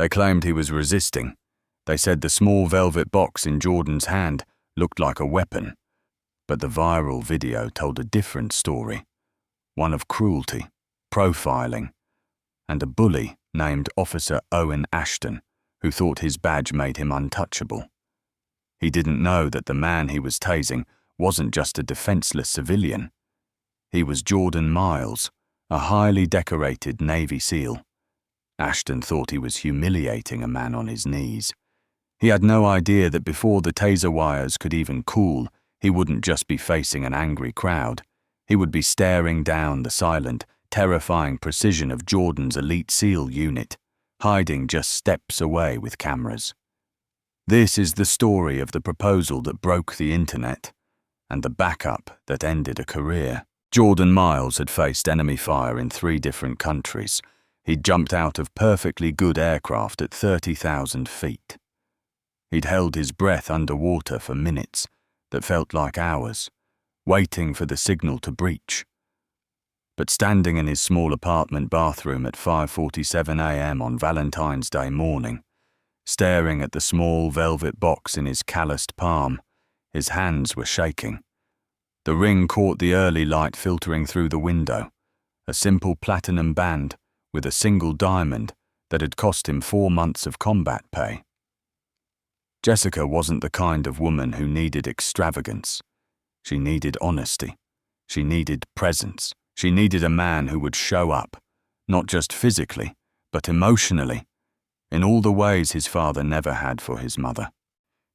They claimed he was resisting. They said the small velvet box in Jordan's hand looked like a weapon. But the viral video told a different story, one of cruelty, profiling, and a bully named Officer Owen Ashton, who thought his badge made him untouchable. He didn't know that the man he was tasing wasn't just a defenseless civilian. He was Jordan Miles, a highly decorated Navy SEAL. Ashton thought he was humiliating a man on his knees. He had no idea that before the taser wires could even cool, he wouldn't just be facing an angry crowd. He would be staring down the silent, terrifying precision of Jordan's elite SEAL unit, hiding just steps away with cameras. This is the story of the proposal that broke the internet, and the backup that ended a career. Jordan Miles had faced enemy fire in 3 different countries. He'd jumped out of perfectly good aircraft at 30,000 feet. He'd held his breath underwater for minutes that felt like hours, waiting for the signal to breach. But standing in his small apartment bathroom at 5:47 a.m. on Valentine's Day morning, staring at the small velvet box in his calloused palm, his hands were shaking. The ring caught the early light filtering through the window, a simple platinum band with a single diamond that had cost him 4 months of combat pay. Jessica wasn't the kind of woman who needed extravagance. She needed honesty. She needed presence. She needed a man who would show up, not just physically, but emotionally, in all the ways his father never had for his mother.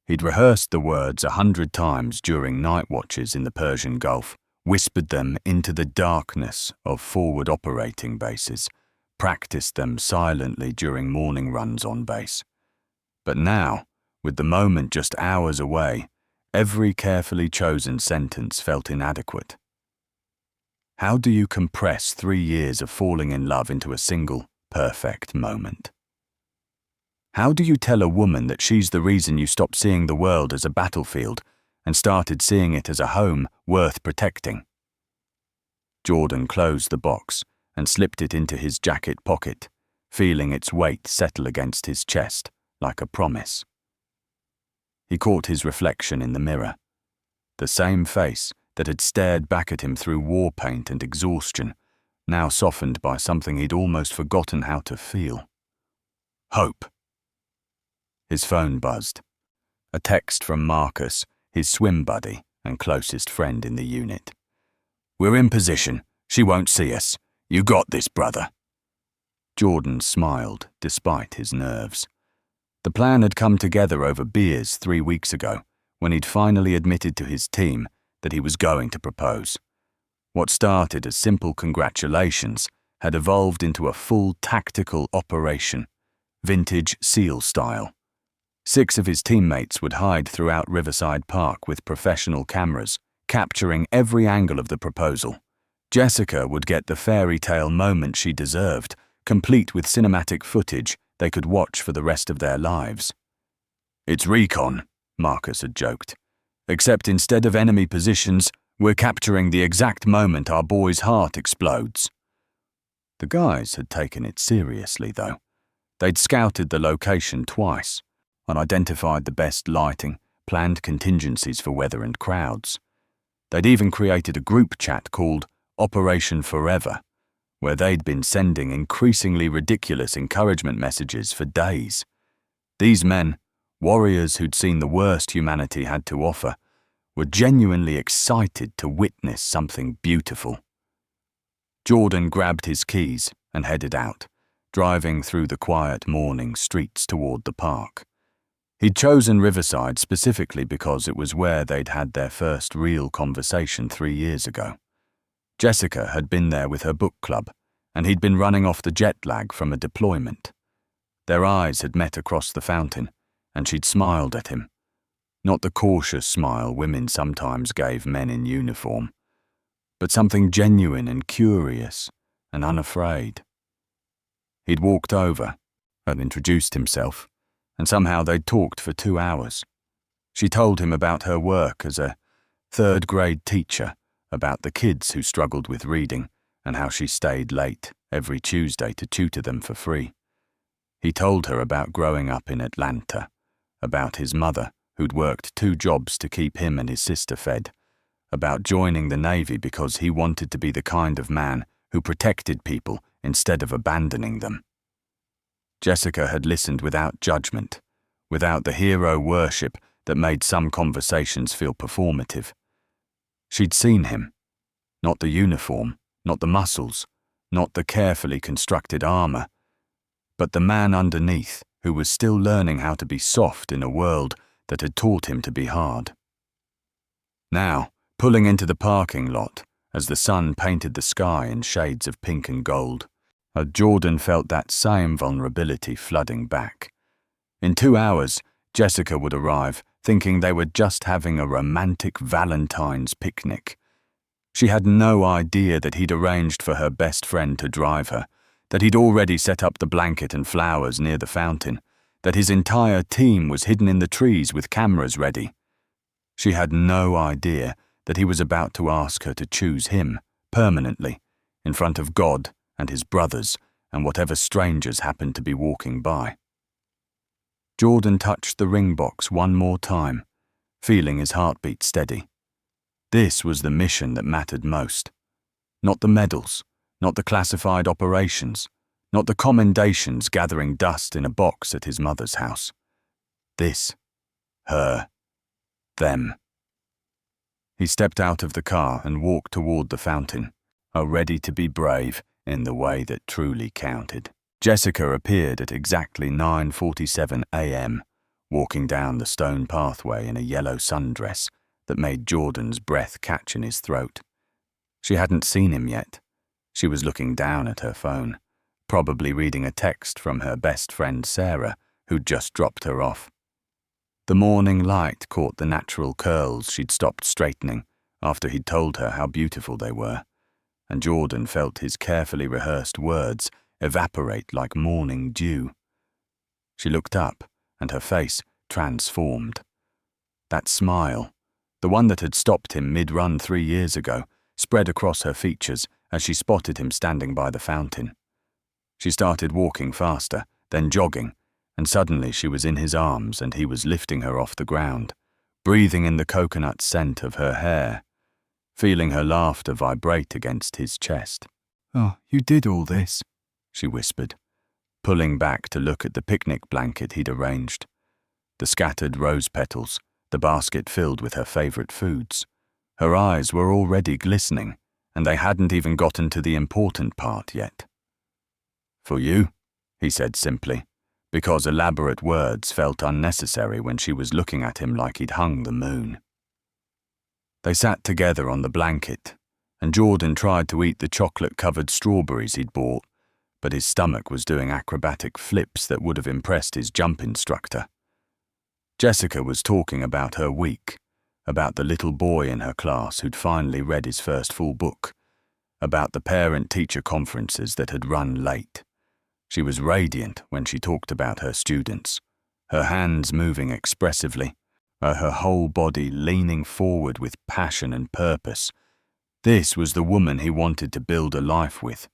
He'd rehearsed the words 100 times during night watches in the Persian Gulf, whispered them into the darkness of forward operating bases, practiced them silently during morning runs on base. But now, with the moment just hours away, every carefully chosen sentence felt inadequate. How do you compress 3 years of falling in love into a single, perfect moment? How do you tell a woman that she's the reason you stopped seeing the world as a battlefield and started seeing it as a home worth protecting? Jordan closed the box and slipped it into his jacket pocket, feeling its weight settle against his chest like a promise. He caught his reflection in the mirror, the same face that had stared back at him through war paint and exhaustion, now softened by something he'd almost forgotten how to feel. Hope. His phone buzzed. A text from Marcus, his swim buddy and closest friend in the unit. "We're in position. She won't see us. You got this, brother." Jordan smiled, despite his nerves. The plan had come together over beers 3 weeks ago, when he'd finally admitted to his team that he was going to propose. What started as simple congratulations had evolved into a full tactical operation, vintage SEAL style. 6 of his teammates would hide throughout Riverside Park with professional cameras, capturing every angle of the proposal. Jessica would get the fairy tale moment she deserved, complete with cinematic footage they could watch for the rest of their lives. "It's recon," Marcus had joked. "Except instead of enemy positions, we're capturing the exact moment our boy's heart explodes." The guys had taken it seriously, though. They'd scouted the location twice and identified the best lighting, planned contingencies for weather and crowds. They'd even created a group chat called Operation Forever, where they'd been sending increasingly ridiculous encouragement messages for days. These men, warriors who'd seen the worst humanity had to offer, were genuinely excited to witness something beautiful. Jordan grabbed his keys and headed out, driving through the quiet morning streets toward the park. He'd chosen Riverside specifically because it was where they'd had their first real conversation 3 years ago. Jessica had been there with her book club, and he'd been running off the jet lag from a deployment. Their eyes had met across the fountain, and she'd smiled at him. Not the cautious smile women sometimes gave men in uniform, but something genuine and curious and unafraid. He'd walked over and introduced himself, and somehow they'd talked for 2 hours. She told him about her work as a 3rd-grade teacher, about the kids who struggled with reading, and how she stayed late every Tuesday to tutor them for free. He told her about growing up in Atlanta, about his mother, who'd worked 2 jobs to keep him and his sister fed, about joining the Navy because he wanted to be the kind of man who protected people instead of abandoning them. Jessica had listened without judgment, without the hero worship that made some conversations feel performative. She'd seen him, not the uniform, not the muscles, not the carefully constructed armor, but the man underneath who was still learning how to be soft in a world that had taught him to be hard. Now, pulling into the parking lot, as the sun painted the sky in shades of pink and gold, Jordan felt that same vulnerability flooding back. In 2 hours, Jessica would arrive, thinking they were just having a romantic Valentine's picnic. She had no idea that he'd arranged for her best friend to drive her, that he'd already set up the blanket and flowers near the fountain, that his entire team was hidden in the trees with cameras ready. She had no idea that he was about to ask her to choose him, permanently, in front of God and his brothers and whatever strangers happened to be walking by. Jordan touched the ring box one more time, feeling his heartbeat steady. This was the mission that mattered most. Not the medals, not the classified operations, not the commendations gathering dust in a box at his mother's house. This, her, them. He stepped out of the car and walked toward the fountain, ready to be brave in the way that truly counted. Jessica appeared at exactly 9:47 a.m., walking down the stone pathway in a yellow sundress that made Jordan's breath catch in his throat. She hadn't seen him yet. She was looking down at her phone, probably reading a text from her best friend Sarah, who'd just dropped her off. The morning light caught the natural curls she'd stopped straightening after he'd told her how beautiful they were, and Jordan felt his carefully rehearsed words evaporate like morning dew. She looked up, and her face transformed. That smile, the one that had stopped him mid-run 3 years ago, spread across her features as she spotted him standing by the fountain. She started walking faster, then jogging, and suddenly she was in his arms and he was lifting her off the ground, breathing in the coconut scent of her hair, feeling her laughter vibrate against his chest. "Oh, you did all this," she whispered, pulling back to look at the picnic blanket he'd arranged, the scattered rose petals, the basket filled with her favorite foods. Her eyes were already glistening, and they hadn't even gotten to the important part yet. "For you," he said simply, because elaborate words felt unnecessary when she was looking at him like he'd hung the moon. They sat together on the blanket, and Jordan tried to eat the chocolate-covered strawberries he'd bought, but his stomach was doing acrobatic flips that would have impressed his jump instructor. Jessica was talking about her week, about the little boy in her class who'd finally read his first full book, about the parent-teacher conferences that had run late. She was radiant when she talked about her students, her hands moving expressively, her whole body leaning forward with passion and purpose. This was the woman he wanted to build a life with.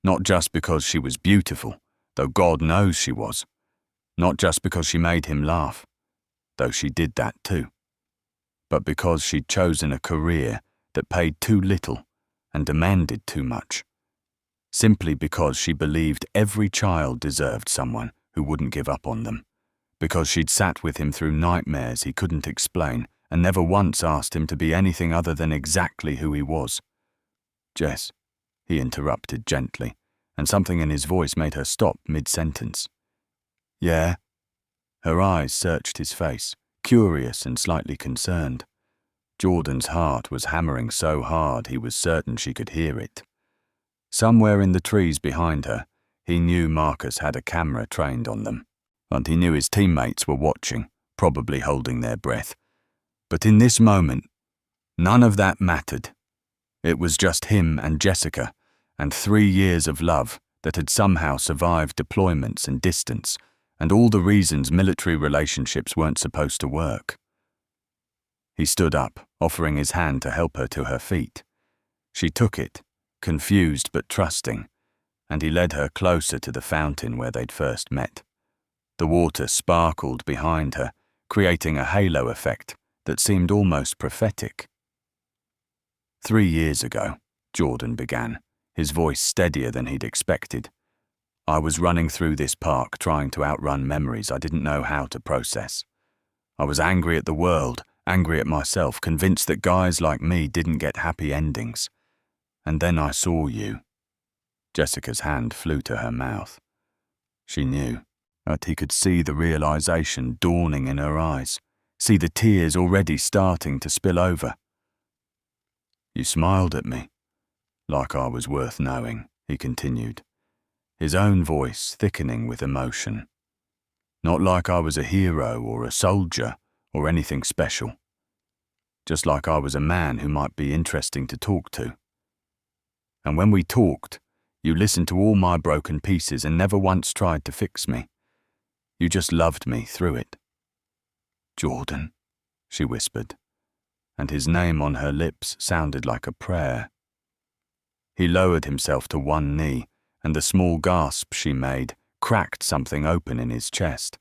Not just because she was beautiful, though God knows she was. Not just because she made him laugh, though she did that too. But because she'd chosen a career that paid too little and demanded too much. Simply because she believed every child deserved someone who wouldn't give up on them. Because she'd sat with him through nightmares he couldn't explain and never once asked him to be anything other than exactly who he was. "Jess," he interrupted gently, and something in his voice made her stop mid-sentence. "Yeah?" Her eyes searched his face, curious and slightly concerned. Jordan's heart was hammering so hard he was certain she could hear it. Somewhere in the trees behind her, he knew Marcus had a camera trained on them, and he knew his teammates were watching, probably holding their breath. But in this moment, none of that mattered. It was just him and Jessica, and 3 years of love that had somehow survived deployments and distance, and all the reasons military relationships weren't supposed to work. He stood up, offering his hand to help her to her feet. She took it, confused but trusting, and he led her closer to the fountain where they'd first met. The water sparkled behind her, creating a halo effect that seemed almost prophetic. 3 years ago, Jordan began, his voice steadier than he'd expected. I was running through this park trying to outrun memories I didn't know how to process. I was angry at the world, angry at myself, convinced that guys like me didn't get happy endings. And then I saw you. Jessica's hand flew to her mouth. She knew, but he could see the realization dawning in her eyes, see the tears already starting to spill over. You smiled at me, like I was worth knowing, he continued, his own voice thickening with emotion. Not like I was a hero or a soldier or anything special. Just like I was a man who might be interesting to talk to. And when we talked, you listened to all my broken pieces and never once tried to fix me. You just loved me through it. Jordan, she whispered, and his name on her lips sounded like a prayer. He lowered himself to one knee, and the small gasp she made cracked something open in his chest.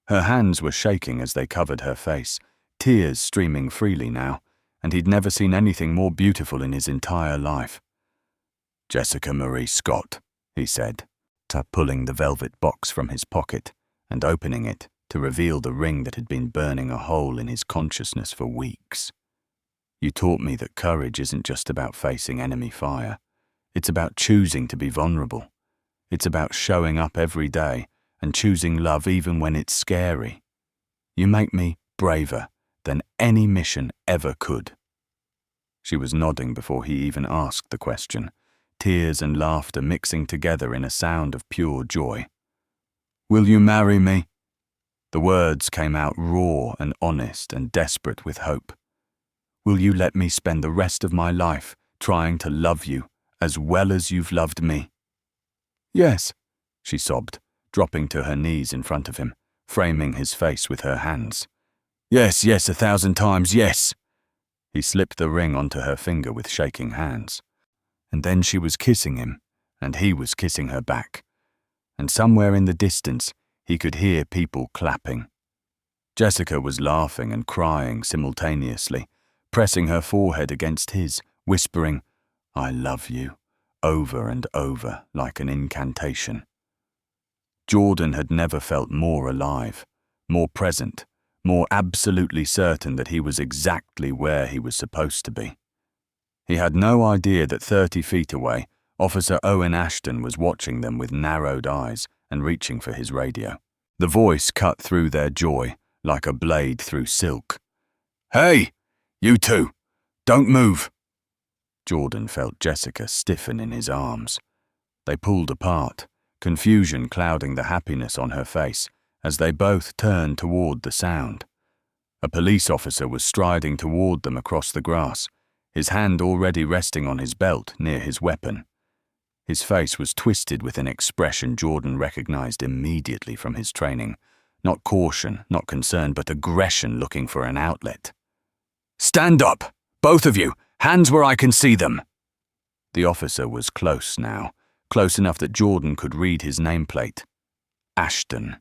Her hands were shaking as they covered her face, tears streaming freely now, and he'd never seen anything more beautiful in his entire life. Jessica Marie Scott, he said, pulling the velvet box from his pocket and opening it to reveal the ring that had been burning a hole in his consciousness for weeks. You taught me that courage isn't just about facing enemy fire. It's about choosing to be vulnerable. It's about showing up every day and choosing love even when it's scary. You make me braver than any mission ever could. She was nodding before he even asked the question, tears and laughter mixing together in a sound of pure joy. Will you marry me? The words came out raw and honest and desperate with hope. Will you let me spend the rest of my life trying to love you as well as you've loved me? Yes, she sobbed, dropping to her knees in front of him, framing his face with her hands. Yes, 1,000 times, yes. He slipped the ring onto her finger with shaking hands. And then she was kissing him, and he was kissing her back. And somewhere in the distance, he could hear people clapping. Jessica was laughing and crying simultaneously, pressing her forehead against his, whispering, I love you, over and over like an incantation. Jordan had never felt more alive, more present, more absolutely certain that he was exactly where he was supposed to be. He had no idea that 30 feet away, Officer Owen Ashton was watching them with narrowed eyes and reaching for his radio. The voice cut through their joy like a blade through silk. Hey, you two, don't move. Jordan felt Jessica stiffen in his arms. They pulled apart, confusion clouding the happiness on her face as they both turned toward the sound. A police officer was striding toward them across the grass, his hand already resting on his belt near his weapon. His face was twisted with an expression Jordan recognized immediately from his training. Not caution, not concern, but aggression looking for an outlet. Stand up! Both of you! Hands where I can see them! The officer was close now, close enough that Jordan could read his nameplate. Ashton.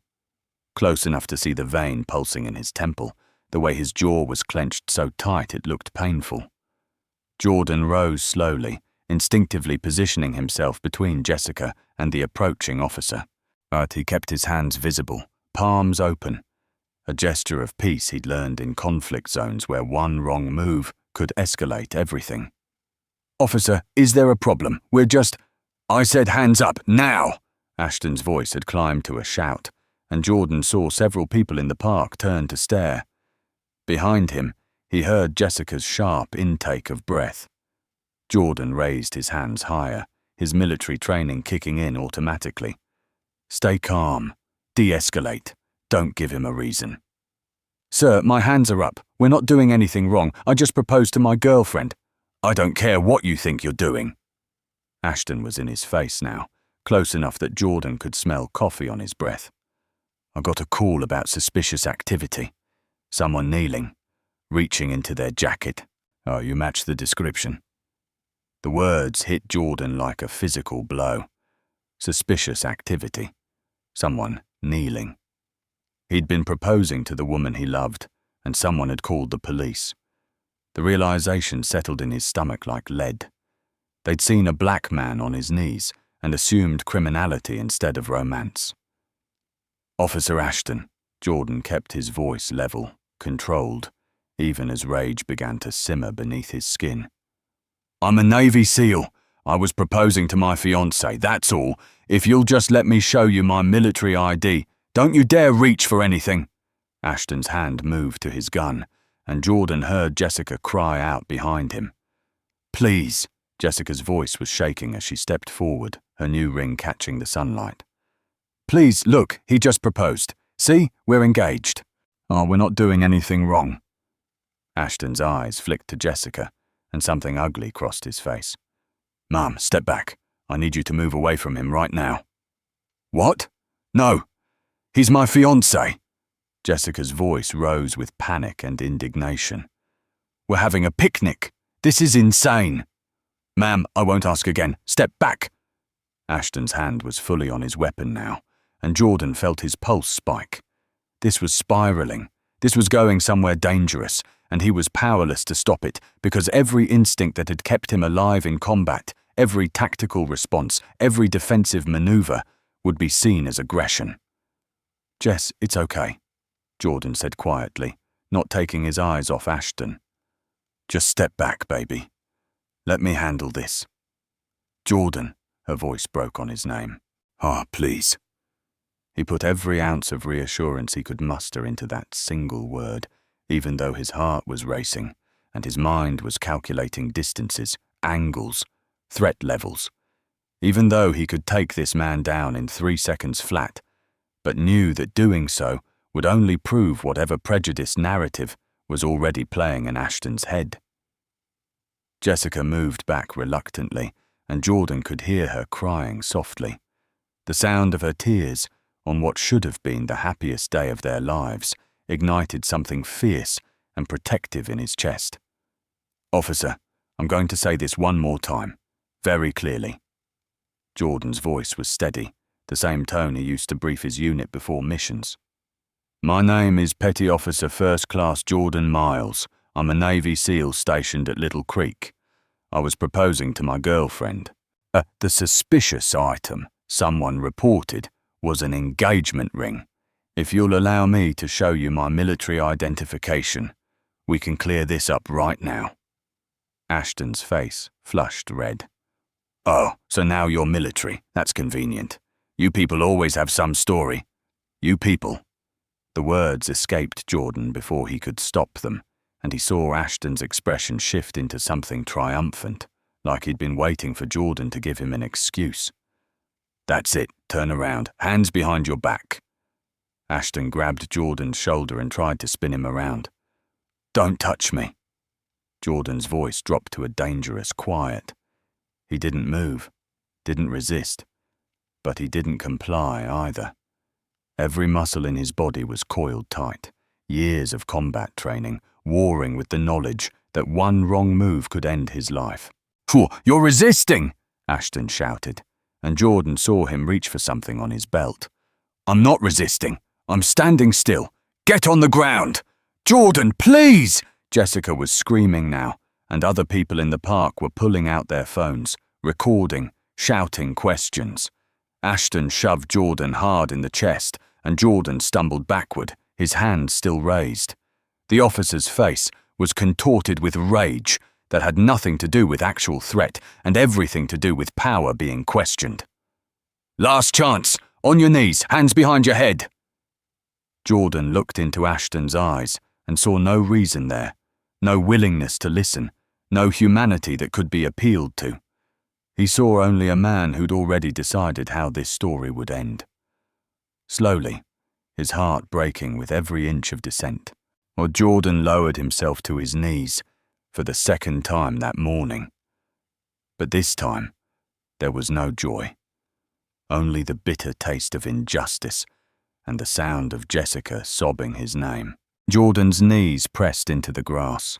Close enough to see the vein pulsing in his temple, the way his jaw was clenched so tight it looked painful. Jordan rose slowly, instinctively positioning himself between Jessica and the approaching officer. But he kept his hands visible, palms open, a gesture of peace he'd learned in conflict zones where one wrong move could escalate everything. Officer, is there a problem? I said hands up, now! Ashton's voice had climbed to a shout, and Jordan saw several people in the park turn to stare. Behind him, he heard Jessica's sharp intake of breath. Jordan raised his hands higher, his military training kicking in automatically. Stay calm. De-escalate. Don't give him a reason. Sir, my hands are up. We're not doing anything wrong. I just proposed to my girlfriend. I don't care what you think you're doing. Ashton was in his face now, close enough that Jordan could smell coffee on his breath. I got a call about suspicious activity. Someone kneeling, reaching into their jacket. Oh, you match the description. The words hit Jordan like a physical blow. Suspicious activity. Someone kneeling. He'd been proposing to the woman he loved, and someone had called the police. The realization settled in his stomach like lead. They'd seen a black man on his knees and assumed criminality instead of romance. Officer Ashton, Jordan kept his voice level, controlled, even as rage began to simmer beneath his skin. I'm a Navy SEAL. I was proposing to my fiancé, that's all. If you'll just let me show you my military ID, don't you dare reach for anything. Ashton's hand moved to his gun, and Jordan heard Jessica cry out behind him. Please. Jessica's voice was shaking as she stepped forward, her new ring catching the sunlight. Please, look, he just proposed. See, we're engaged. Oh, we're not doing anything wrong. Ashton's eyes flicked to Jessica, and something ugly crossed his face. Mum, step back. I need you to move away from him right now. What? No. He's my fiancé. Jessica's voice rose with panic and indignation. We're having a picnic. This is insane. Ma'am, I won't ask again. Step back. Ashton's hand was fully on his weapon now, and Jordan felt his pulse spike. This was spiraling. This was going somewhere dangerous, and he was powerless to stop it because every instinct that had kept him alive in combat, every tactical response, every defensive maneuver would be seen as aggression. Jess, it's okay, Jordan said quietly, not taking his eyes off Ashton. Just step back, baby. Let me handle this. Jordan, her voice broke on his name. Please. He put every ounce of reassurance he could muster into that single word, even though his heart was racing and his mind was calculating distances, angles, threat levels. Even though he could take this man down in 3 seconds flat, but knew that doing so would only prove whatever prejudiced narrative was already playing in Ashton's head. Jessica moved back reluctantly, and Jordan could hear her crying softly. The sound of her tears, on what should have been the happiest day of their lives, ignited something fierce and protective in his chest. Officer, I'm going to say this one more time, very clearly. Jordan's voice was steady, the same tone he used to brief his unit before missions. My name is Petty Officer First Class Jordan Miles. I'm a Navy SEAL stationed at Little Creek. I was proposing to my girlfriend. The suspicious item, someone reported, was an engagement ring. If you'll allow me to show you my military identification, we can clear this up right now. Ashton's face flushed red. Oh, so now you're military. That's convenient. You people always have some story. You people. The words escaped Jordan before he could stop them, and he saw Ashton's expression shift into something triumphant, like he'd been waiting for Jordan to give him an excuse. That's it. Turn around. Hands behind your back. Ashton grabbed Jordan's shoulder and tried to spin him around. Don't touch me. Jordan's voice dropped to a dangerous quiet. He didn't move, didn't resist, but he didn't comply either. Every muscle in his body was coiled tight, years of combat training, warring with the knowledge that one wrong move could end his life. You're resisting! Ashton shouted, and Jordan saw him reach for something on his belt. I'm not resisting. I'm standing still. Get on the ground! Jordan, please! Jessica was screaming now, and other people in the park were pulling out their phones, recording, shouting questions. Ashton shoved Jordan hard in the chest, and Jordan stumbled backward, his hands still raised. The officer's face was contorted with rage that had nothing to do with actual threat and everything to do with power being questioned. Last chance! On your knees, hands behind your head! Jordan looked into Ashton's eyes and saw no reason there, no willingness to listen, no humanity that could be appealed to. He saw only a man who'd already decided how this story would end. Slowly, his heart breaking with every inch of descent, Jordan lowered himself to his knees for the second time that morning. But this time, there was no joy, only the bitter taste of injustice and the sound of Jessica sobbing his name. Jordan's knees pressed into the grass,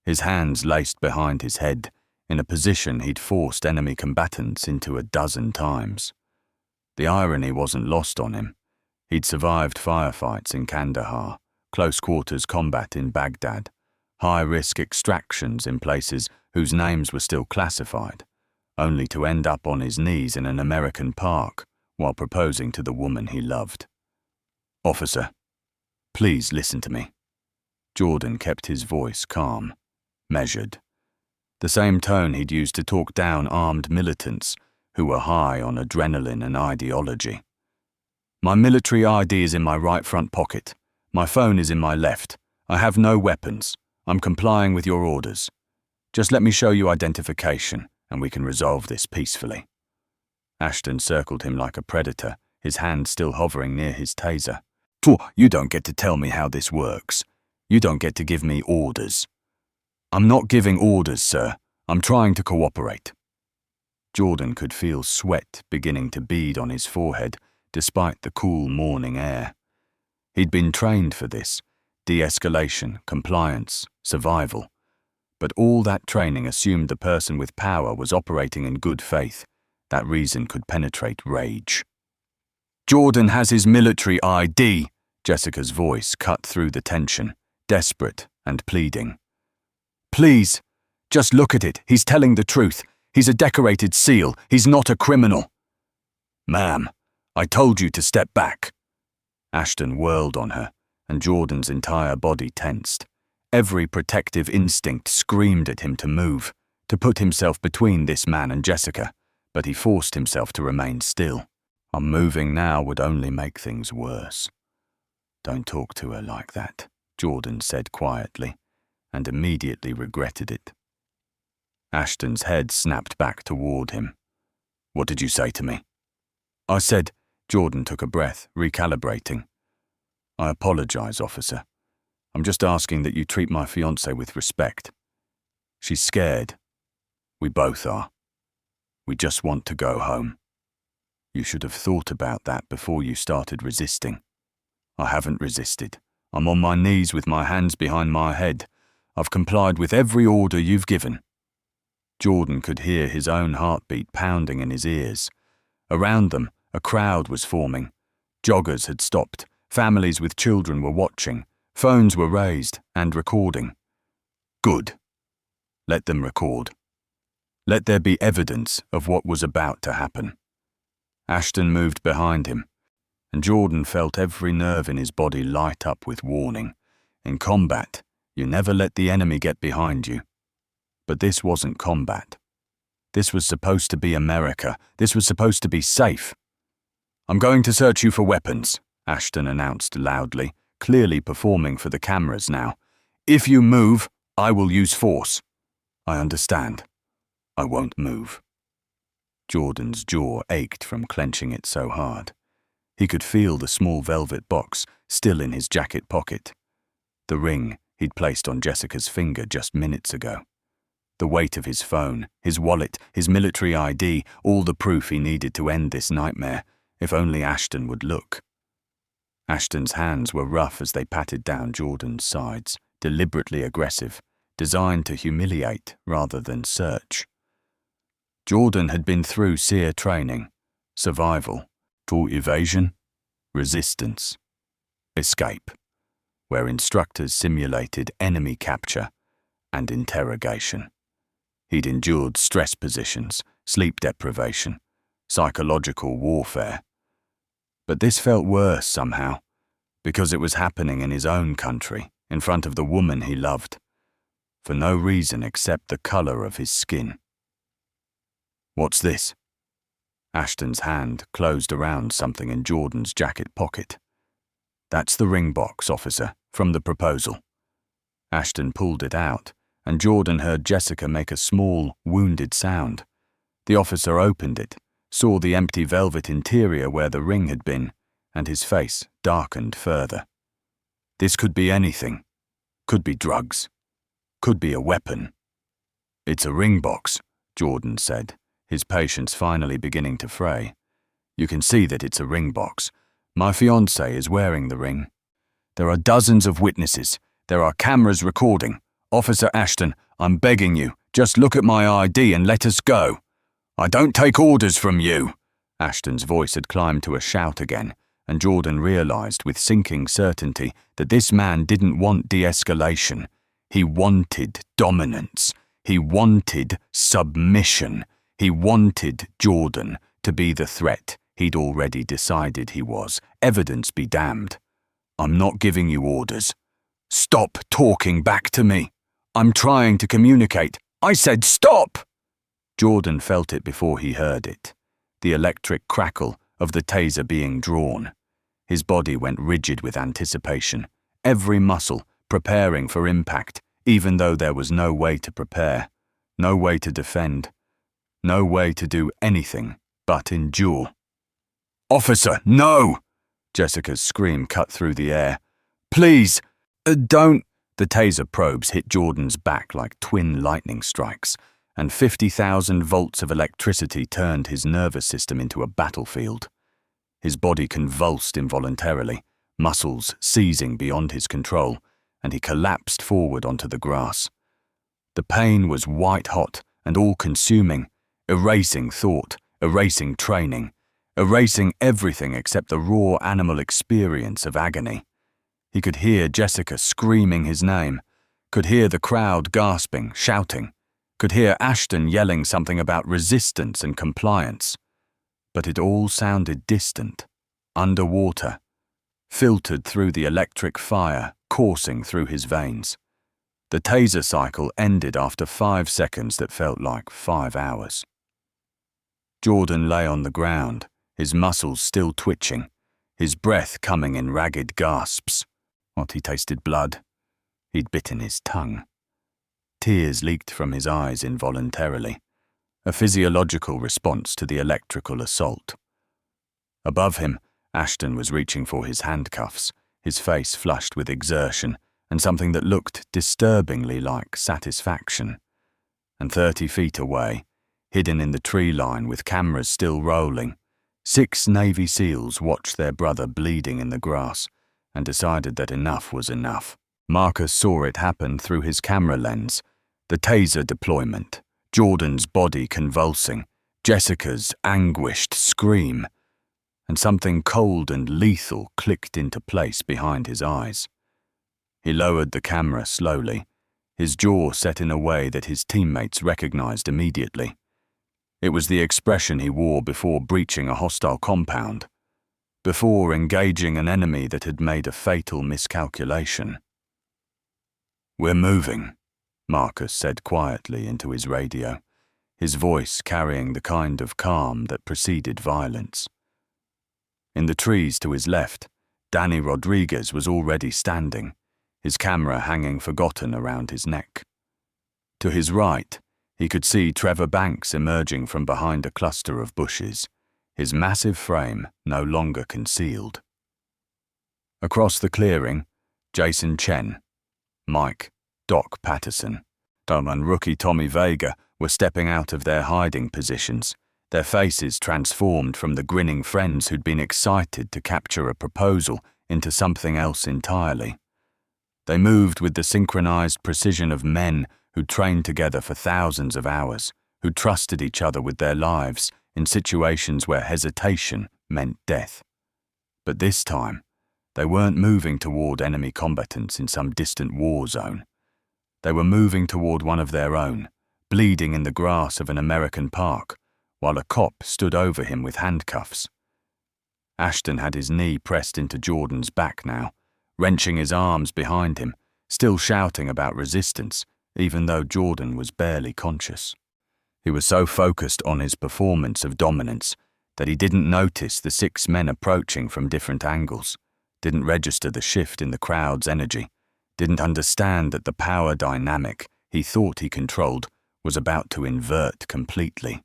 his hands laced behind his head, in a position he'd forced enemy combatants into 12 times. The irony wasn't lost on him. He'd survived firefights in Kandahar, close quarters combat in Baghdad, high-risk extractions in places whose names were still classified, only to end up on his knees in an American park while proposing to the woman he loved. "Officer, please listen to me." Jordan kept his voice calm, measured, the same tone he'd used to talk down armed militants who were high on adrenaline and ideology. "My military ID is in my right front pocket. My phone is in my left. I have no weapons. I'm complying with your orders. Just let me show you identification, and we can resolve this peacefully." Ashton circled him like a predator, his hand still hovering near his taser. "You don't get to tell me how this works. You don't get to give me orders." "I'm not giving orders, sir. I'm trying to cooperate." Jordan could feel sweat beginning to bead on his forehead, despite the cool morning air. He'd been trained for this: de-escalation, compliance, survival. But all that training assumed the person with power was operating in good faith. That reason could penetrate rage. "Jordan has his military ID," Jessica's voice cut through the tension, desperate and pleading. "Please, just look at it. He's telling the truth. He's a decorated SEAL. He's not a criminal." "Ma'am, I told you to step back." Ashton whirled on her, and Jordan's entire body tensed. Every protective instinct screamed at him to move, to put himself between this man and Jessica, but he forced himself to remain still. Moving now would only make things worse. "Don't talk to her like that," Jordan said quietly, and immediately regretted it. Ashton's head snapped back toward him. "What did you say to me?" "I said," Jordan took a breath, recalibrating. "I apologize, officer. I'm just asking that you treat my fiancé with respect. She's scared. We both are. We just want to go home. You should have thought about that before you started resisting." "I haven't resisted. I'm on my knees with my hands behind my head. I've complied with every order you've given." Jordan could hear his own heartbeat pounding in his ears. Around them, a crowd was forming. Joggers had stopped. Families with children were watching. Phones were raised and recording. "Good. Let them record. Let there be evidence of what was about to happen." Ashton moved behind him, and Jordan felt every nerve in his body light up with warning. In combat, you never let the enemy get behind you. But this wasn't combat. This was supposed to be America. This was supposed to be safe. "I'm going to search you for weapons," Ashton announced loudly, clearly performing for the cameras now. "If you move, I will use force." "I understand. I won't move." Jordan's jaw ached from clenching it so hard. He could feel the small velvet box still in his jacket pocket. The ring he'd placed on Jessica's finger just minutes ago. The weight of his phone, his wallet, his military ID, all the proof he needed to end this nightmare, if only Ashton would look. Ashton's hands were rough as they patted down Jordan's sides, deliberately aggressive, designed to humiliate rather than search. Jordan had been through SEAL training, survival, to evasion, resistance, escape, where instructors simulated enemy capture and interrogation. He'd endured stress positions, sleep deprivation, psychological warfare. But this felt worse somehow, because it was happening in his own country, in front of the woman he loved, for no reason except the color of his skin. "What's this?" Ashton's hand closed around something in Jordan's jacket pocket. "That's the ring box, officer, from the proposal." Ashton pulled it out, and Jordan heard Jessica make a small, wounded sound. The officer opened it, saw the empty velvet interior where the ring had been, and his face darkened further. "This could be anything. Could be drugs. Could be a weapon." "It's a ring box," Jordan said, his patience finally beginning to fray. "You can see that it's a ring box. My fiancé is wearing the ring. There are dozens of witnesses. There are cameras recording. Officer Ashton, I'm begging you, just look at my ID and let us go. I don't take orders from you." Ashton's voice had climbed to a shout again, and Jordan realized with sinking certainty that this man didn't want de-escalation. He wanted dominance. He wanted submission. He wanted Jordan to be the threat he'd already decided he was. Evidence be damned. I'm not giving you orders. Stop talking back to me. I'm trying to communicate. I said stop! Jordan felt it before he heard it. The electric crackle of the taser being drawn. His body went rigid with anticipation, every muscle preparing for impact, even though there was no way to prepare, no way to defend, no way to do anything but endure. Officer, no! Jessica's scream cut through the air. Please, don't! The taser probes hit Jordan's back like twin lightning strikes, and 50,000 volts of electricity turned his nervous system into a battlefield. His body convulsed involuntarily, muscles seizing beyond his control, and he collapsed forward onto the grass. The pain was white-hot and all-consuming, erasing thought, erasing training, erasing everything except the raw animal experience of agony. He could hear Jessica screaming his name, could hear the crowd gasping, shouting, could hear Ashton yelling something about resistance and compliance. But it all sounded distant, underwater, filtered through the electric fire coursing through his veins. The taser cycle ended after 5 seconds that felt like 5 hours. Jordan lay on the ground, his muscles still twitching, his breath coming in ragged gasps. What, he tasted blood? He'd bitten his tongue. Tears leaked from his eyes involuntarily, a physiological response to the electrical assault. Above him, Ashton was reaching for his handcuffs, his face flushed with exertion and something that looked disturbingly like satisfaction. And 30 feet away, hidden in the tree line with cameras still rolling, 6 Navy SEALs watched their brother bleeding in the grass and decided that enough was enough. Marcus saw it happen through his camera lens, the taser deployment, Jordan's body convulsing, Jessica's anguished scream, and something cold and lethal clicked into place behind his eyes. He lowered the camera slowly, his jaw set in a way that his teammates recognized immediately. It was the expression he wore before breaching a hostile compound, before engaging an enemy that had made a fatal miscalculation. "We're moving," Marcus said quietly into his radio, his voice carrying the kind of calm that preceded violence. In the trees to his left, Danny Rodriguez was already standing, his camera hanging forgotten around his neck. To his right, he could see Trevor Banks emerging from behind a cluster of bushes, his massive frame no longer concealed. Across the clearing, Jason Chen, Mike, Doc Patterson, and rookie Tommy Vega were stepping out of their hiding positions, their faces transformed from the grinning friends who'd been excited to capture a proposal into something else entirely. They moved with the synchronized precision of men who'd trained together for thousands of hours, who trusted each other with their lives in situations where hesitation meant death. But this time, they weren't moving toward enemy combatants in some distant war zone. They were moving toward one of their own, bleeding in the grass of an American park, while a cop stood over him with handcuffs. Ashton had his knee pressed into Jordan's back now, wrenching his arms behind him, still shouting about resistance, even though Jordan was barely conscious. He was so focused on his performance of dominance that he didn't notice the 6 men approaching from different angles, didn't register the shift in the crowd's energy, didn't understand that the power dynamic he thought he controlled was about to invert completely.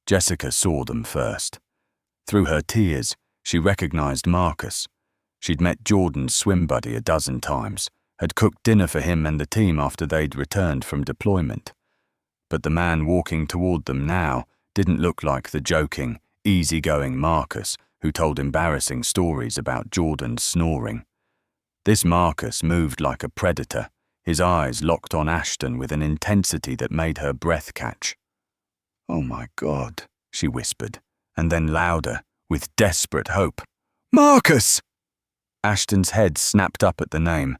Jessica saw them first. Through her tears, she recognized Marcus. She'd met Jordan's swim buddy a dozen times, had cooked dinner for him and the team after they'd returned from deployment. But the man walking toward them now didn't look like the joking, easygoing Marcus who told embarrassing stories about Jordan's snoring. This Marcus moved like a predator, his eyes locked on Ashton with an intensity that made her breath catch. "Oh my God," she whispered, and then louder, with desperate hope. "Marcus!" Ashton's head snapped up at the name,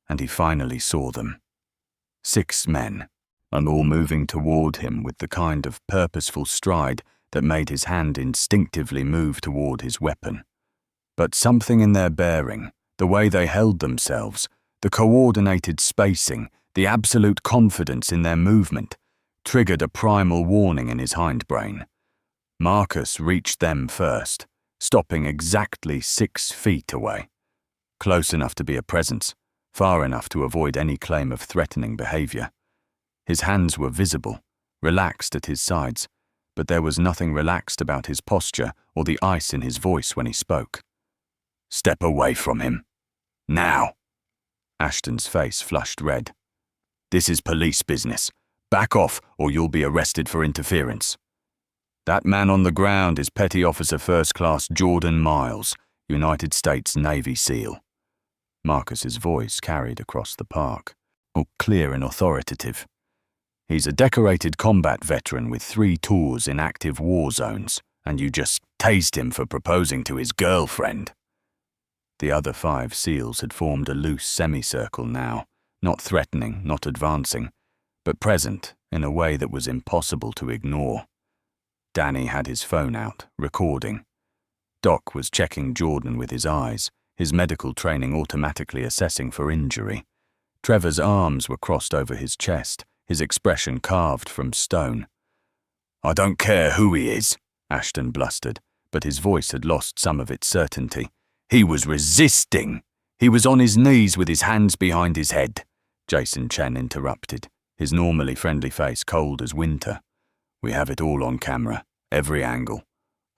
and he finally saw them. 6 men, and all moving toward him with the kind of purposeful stride that made his hand instinctively move toward his weapon. But something in their bearing, the way they held themselves, the coordinated spacing, the absolute confidence in their movement, triggered a primal warning in his hindbrain. Marcus reached them first, stopping exactly 6 feet away. Close enough to be a presence, far enough to avoid any claim of threatening behavior. His hands were visible, relaxed at his sides, but there was nothing relaxed about his posture or the ice in his voice when he spoke. "Step away from him. Now." Ashton's face flushed red. "This is police business. Back off or you'll be arrested for interference." "That man on the ground is Petty Officer First Class Jordan Miles, United States Navy SEAL." Marcus's voice carried across the park, all clear and authoritative. "He's a decorated combat veteran with 3 tours in active war zones, and you just tased him for proposing to his girlfriend." The other 5 SEALs had formed a loose semicircle now, not threatening, not advancing, but present in a way that was impossible to ignore. Danny had his phone out, recording. Doc was checking Jordan with his eyes, his medical training automatically assessing for injury. Trevor's arms were crossed over his chest, his expression carved from stone. "I don't care who he is," Ashton blustered, but his voice had lost some of its certainty. "He was resisting. He was on his knees with his hands behind his head," Jason Chen interrupted, his normally friendly face cold as winter. "We have it all on camera, every angle.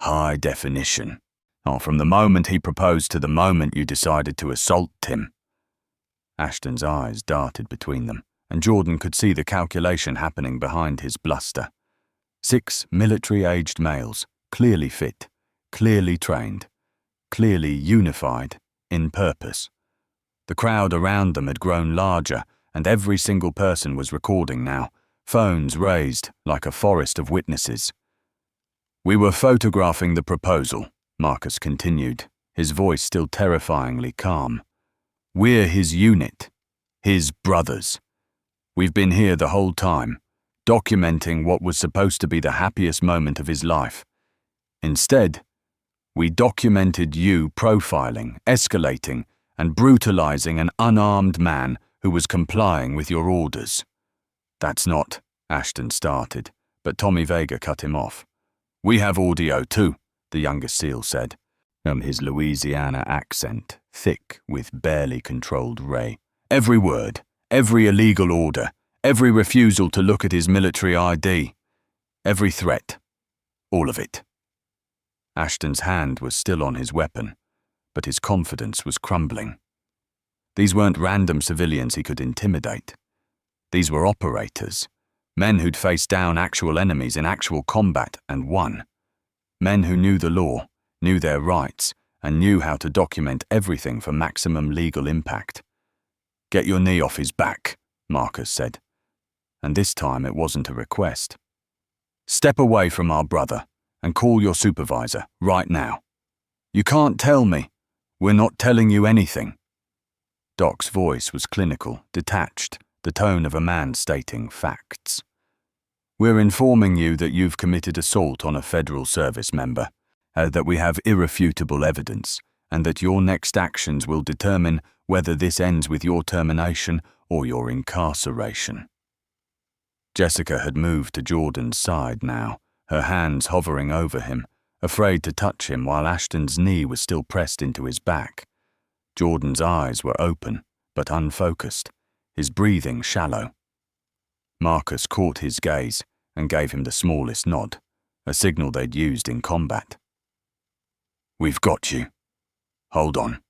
High definition. Oh, from the moment he proposed to the moment you decided to assault him." Ashton's eyes darted between them, and Jordan could see the calculation happening behind his bluster. 6 military-aged males, clearly fit, clearly trained, clearly unified in purpose. The crowd around them had grown larger, and every single person was recording now, phones raised like a forest of witnesses. "We were photographing the proposal," Marcus continued, his voice still terrifyingly calm. "We're his unit, his brothers. We've been here the whole time, documenting what was supposed to be the happiest moment of his life. Instead, we documented you profiling, escalating, and brutalizing an unarmed man who was complying with your orders." "That's not," Ashton started, but Tommy Vega cut him off. "We have audio too," the youngest SEAL said, his Louisiana accent thick with barely controlled ray. "Every word, every illegal order, every refusal to look at his military ID, every threat, all of it." Ashton's hand was still on his weapon, but his confidence was crumbling. These weren't random civilians he could intimidate. These were operators, men who'd faced down actual enemies in actual combat and won. Men who knew the law, knew their rights, and knew how to document everything for maximum legal impact. "Get your knee off his back," Marcus said. And this time it wasn't a request. "Step away from our brother and call your supervisor right now." "You can't tell me. We're not telling you anything." Doc's voice was clinical, detached, the tone of a man stating facts. "We're informing you that you've committed assault on a federal service member, that we have irrefutable evidence, and that your next actions will determine whether this ends with your termination or your incarceration." Jessica had moved to Jordan's side now, her hands hovering over him, afraid to touch him while Ashton's knee was still pressed into his back. Jordan's eyes were open, but unfocused, his breathing shallow. Marcus caught his gaze and gave him the smallest nod, a signal they'd used in combat. "We've got you. Hold on."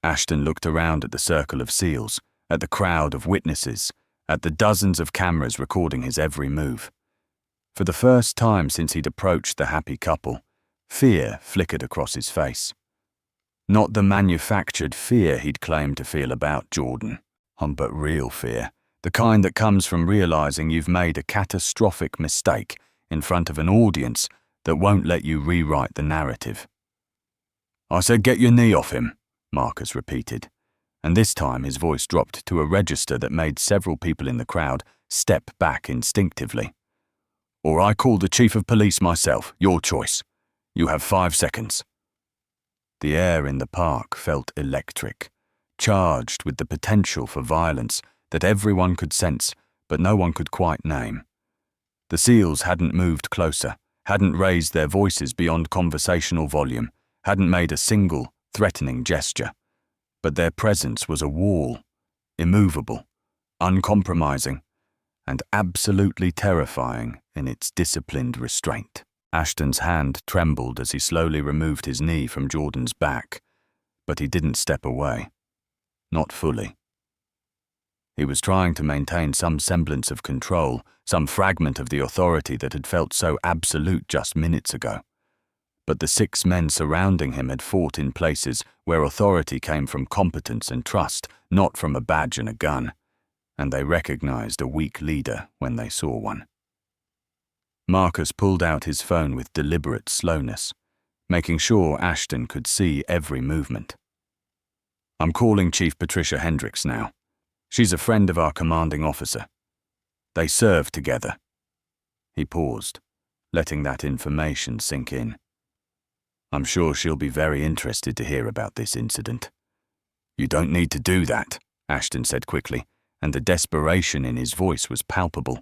Ashton looked around at the circle of SEALs, at the crowd of witnesses, at the dozens of cameras recording his every move. For the first time since he'd approached the happy couple, fear flickered across his face. Not the manufactured fear he'd claimed to feel about Jordan, but real fear, the kind that comes from realizing you've made a catastrophic mistake in front of an audience that won't let you rewrite the narrative. I said get your knee off him, Marcus repeated, and this time his voice dropped to a register that made several people in the crowd step back instinctively. Or I call the chief of police myself, your choice. You have 5 seconds. The air in the park felt electric, charged with the potential for violence that everyone could sense but no one could quite name. The SEALs hadn't moved closer, hadn't raised their voices beyond conversational volume, hadn't made a single, threatening gesture. But their presence was a wall, immovable, uncompromising, and absolutely terrifying in its disciplined restraint. Ashton's hand trembled as he slowly removed his knee from Jordan's back, but he didn't step away. Not fully. He was trying to maintain some semblance of control, some fragment of the authority that had felt so absolute just minutes ago. But the 6 men surrounding him had fought in places where authority came from competence and trust, not from a badge and a gun, and they recognized a weak leader when they saw one. Marcus pulled out his phone with deliberate slowness, making sure Ashton could see every movement. I'm calling Chief Patricia Hendricks now. She's a friend of our commanding officer. They serve together. He paused, letting that information sink in. I'm sure she'll be very interested to hear about this incident. You don't need to do that, Ashton said quickly, and the desperation in his voice was palpable.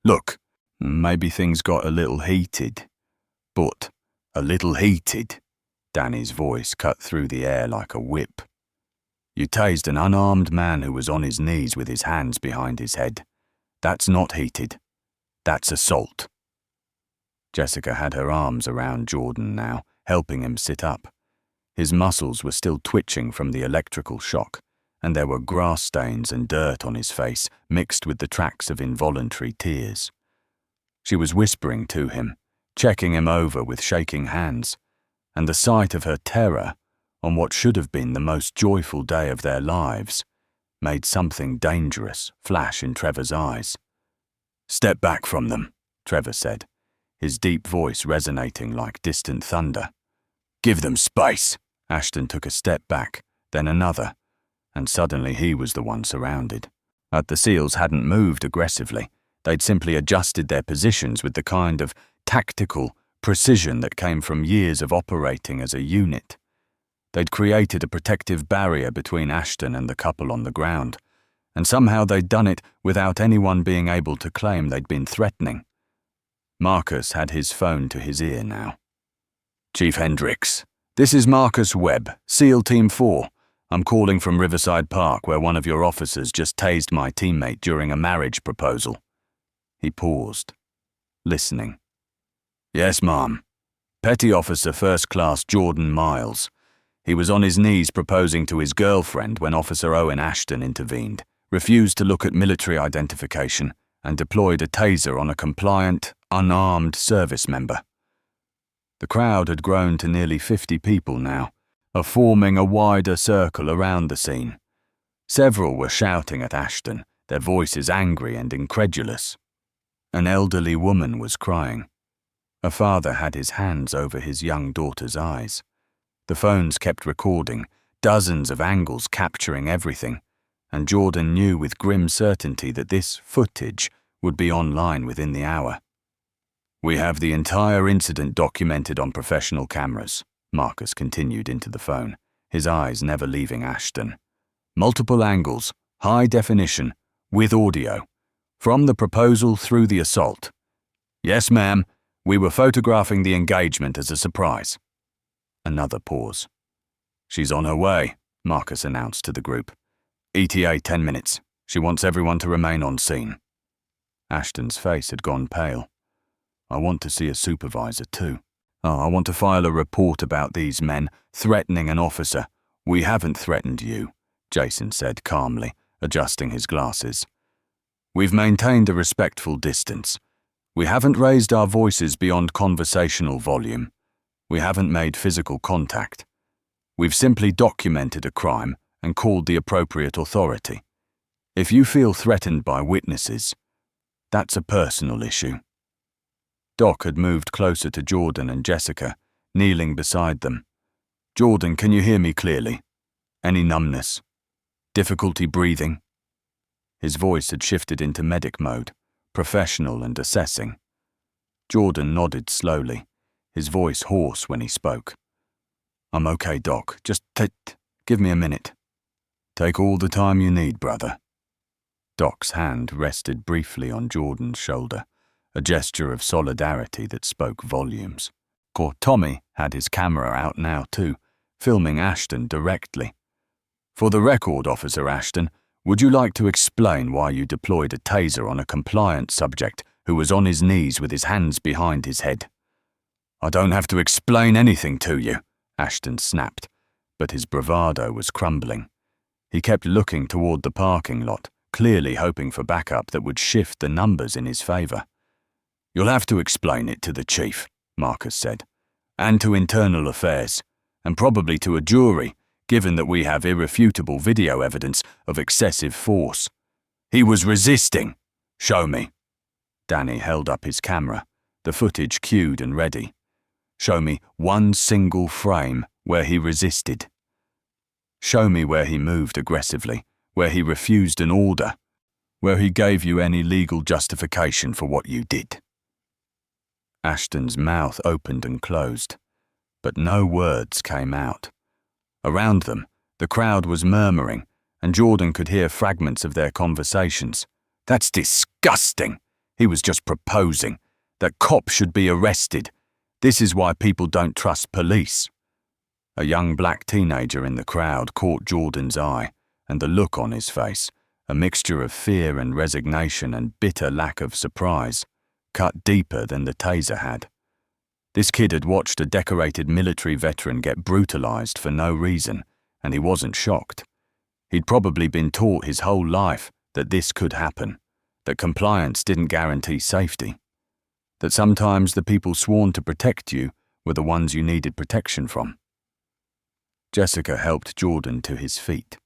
Look, maybe things got a little heated. But a little heated. Danny's voice cut through the air like a whip. You tased an unarmed man who was on his knees with his hands behind his head. That's not heated. That's assault. Jessica had her arms around Jordan now, helping him sit up. His muscles were still twitching from the electrical shock, and there were grass stains and dirt on his face, mixed with the tracks of involuntary tears. She was whispering to him, checking him over with shaking hands, and the sight of her terror on what should have been the most joyful day of their lives made something dangerous flash in Trevor's eyes. Step back from them, Trevor said, his deep voice resonating like distant thunder. Give them space. Ashton took a step back, then another, and suddenly he was the one surrounded. But the SEALs hadn't moved aggressively. They'd simply adjusted their positions with the kind of tactical precision that came from years of operating as a unit. They'd created a protective barrier between Ashton and the couple on the ground, and somehow they'd done it without anyone being able to claim they'd been threatening. Marcus had his phone to his ear now. Chief Hendricks, this is Marcus Webb, SEAL Team 4. I'm calling from Riverside Park where one of your officers just tased my teammate during a marriage proposal. He paused, listening. Yes, ma'am. Petty Officer First Class Jordan Miles. He was on his knees proposing to his girlfriend when Officer Owen Ashton intervened, refused to look at military identification, and deployed a taser on a compliant, unarmed service member. The crowd had grown to nearly 50 people now, forming a wider circle around the scene. Several were shouting at Ashton, their voices angry and incredulous. An elderly woman was crying. A father had his hands over his young daughter's eyes. The phones kept recording, dozens of angles capturing everything, and Jordan knew with grim certainty that this footage would be online within the hour. We have the entire incident documented on professional cameras, Marcus continued into the phone, his eyes never leaving Ashton. Multiple angles, high definition, with audio, from the proposal through the assault. Yes, ma'am, we were photographing the engagement as a surprise. Another pause. She's on her way, Marcus announced to the group. ETA 10 minutes. She wants everyone to remain on scene. Ashton's face had gone pale. I want to see a supervisor too. I want to file a report about these men threatening an officer. We haven't threatened you, Jason said calmly, adjusting his glasses. We've maintained a respectful distance. We haven't raised our voices beyond conversational volume. We haven't made physical contact. We've simply documented a crime and called the appropriate authority. If you feel threatened by witnesses, that's a personal issue. Doc had moved closer to Jordan and Jessica, kneeling beside them. "Jordan, can you hear me clearly? Any numbness? Difficulty breathing?" His voice had shifted into medic mode, professional and assessing. Jordan nodded slowly, his voice hoarse when he spoke. "I'm okay, Doc. Just give me a minute." "Take all the time you need, brother." Doc's hand rested briefly on Jordan's shoulder, a gesture of solidarity that spoke volumes. Tommy had his camera out now too, filming Ashton directly. "For the record, Officer Ashton, would you like to explain why you deployed a taser on a compliant subject who was on his knees with his hands behind his head?" "I don't have to explain anything to you," Ashton snapped, but his bravado was crumbling. He kept looking toward the parking lot, clearly hoping for backup that would shift the numbers in his favor. "You'll have to explain it to the chief," Marcus said, "and to internal affairs, and probably to a jury, given that we have irrefutable video evidence of excessive force. He was resisting. Show me." Danny held up his camera, the footage cued and ready. "Show me one single frame where he resisted. Show me where he moved aggressively, where he refused an order, where he gave you any legal justification for what you did." Ashton's mouth opened and closed, but no words came out. Around them, the crowd was murmuring, and Jordan could hear fragments of their conversations. "That's disgusting. He was just proposing. That cop should be arrested. This is why people don't trust police." A young black teenager in the crowd caught Jordan's eye, and the look on his face, a mixture of fear and resignation and bitter lack of surprise, cut deeper than the taser had. This kid had watched a decorated military veteran get brutalized for no reason, and he wasn't shocked. He'd probably been taught his whole life that this could happen, that compliance didn't guarantee safety, that sometimes the people sworn to protect you were the ones you needed protection from. Jessica helped Jordan to his feet,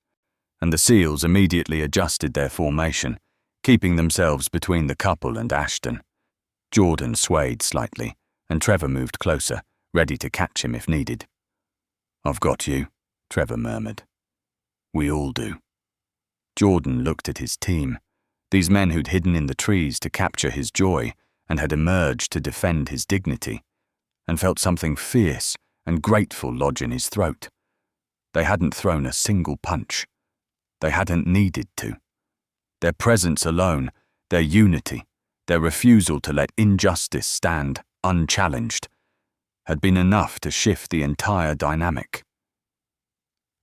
and the SEALs immediately adjusted their formation, keeping themselves between the couple and Ashton. Jordan swayed slightly, and Trevor moved closer, ready to catch him if needed. "I've got you," Trevor murmured. "We all do." Jordan looked at his team, these men who'd hidden in the trees to capture his joy and had emerged to defend his dignity, and felt something fierce and grateful lodge in his throat. They hadn't thrown a single punch. They hadn't needed to. Their presence alone, their unity, their refusal to let injustice stand unchallenged, had been enough to shift the entire dynamic.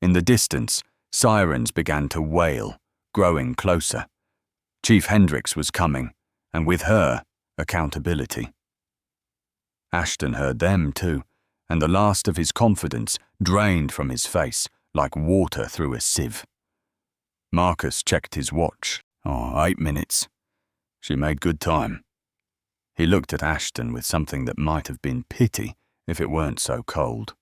In the distance, sirens began to wail, growing closer. Chief Hendricks was coming, and with her, accountability. Ashton heard them too, and the last of his confidence drained from his face like water through a sieve. Marcus checked his watch. 8 minutes. She made good time. He looked at Ashton with something that might have been pity if it weren't so cold.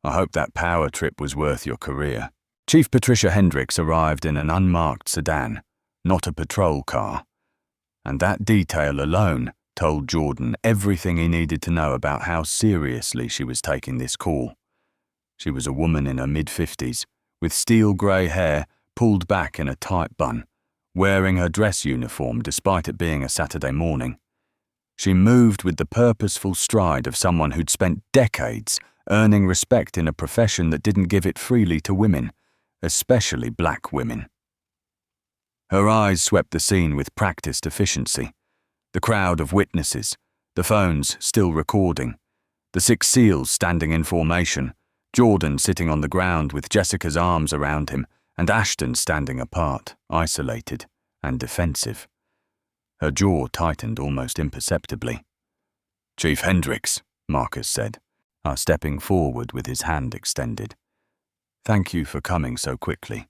"I hope that power trip was worth your career." Chief Patricia Hendricks arrived in an unmarked sedan, not a patrol car, and that detail alone told Jordan everything he needed to know about how seriously she was taking this call. She was a woman in her mid-50s, with steel grey hair pulled back in a tight bun, wearing her dress uniform despite it being a Saturday morning. She moved with the purposeful stride of someone who'd spent decades earning respect in a profession that didn't give it freely to women, especially black women. Her eyes swept the scene with practiced efficiency. The crowd of witnesses, the phones still recording, the 6 SEALs standing in formation, Jordan sitting on the ground with Jessica's arms around him, and Ashton standing apart, isolated and defensive. Her jaw tightened almost imperceptibly. "Chief Hendricks," Marcus said, stepping forward with his hand extended. "Thank you for coming so quickly."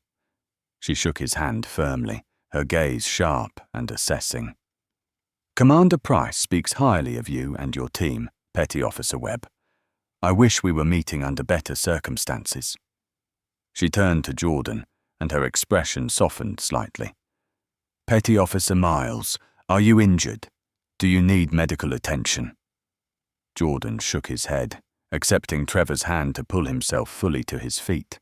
She shook his hand firmly, her gaze sharp and assessing. "Commander Price speaks highly of you and your team, Petty Officer Webb. I wish we were meeting under better circumstances." She turned to Jordan, and her expression softened slightly. "Petty Officer Miles, are you injured? Do you need medical attention? Jordan shook his head, accepting Trevor's hand to pull himself fully to his feet.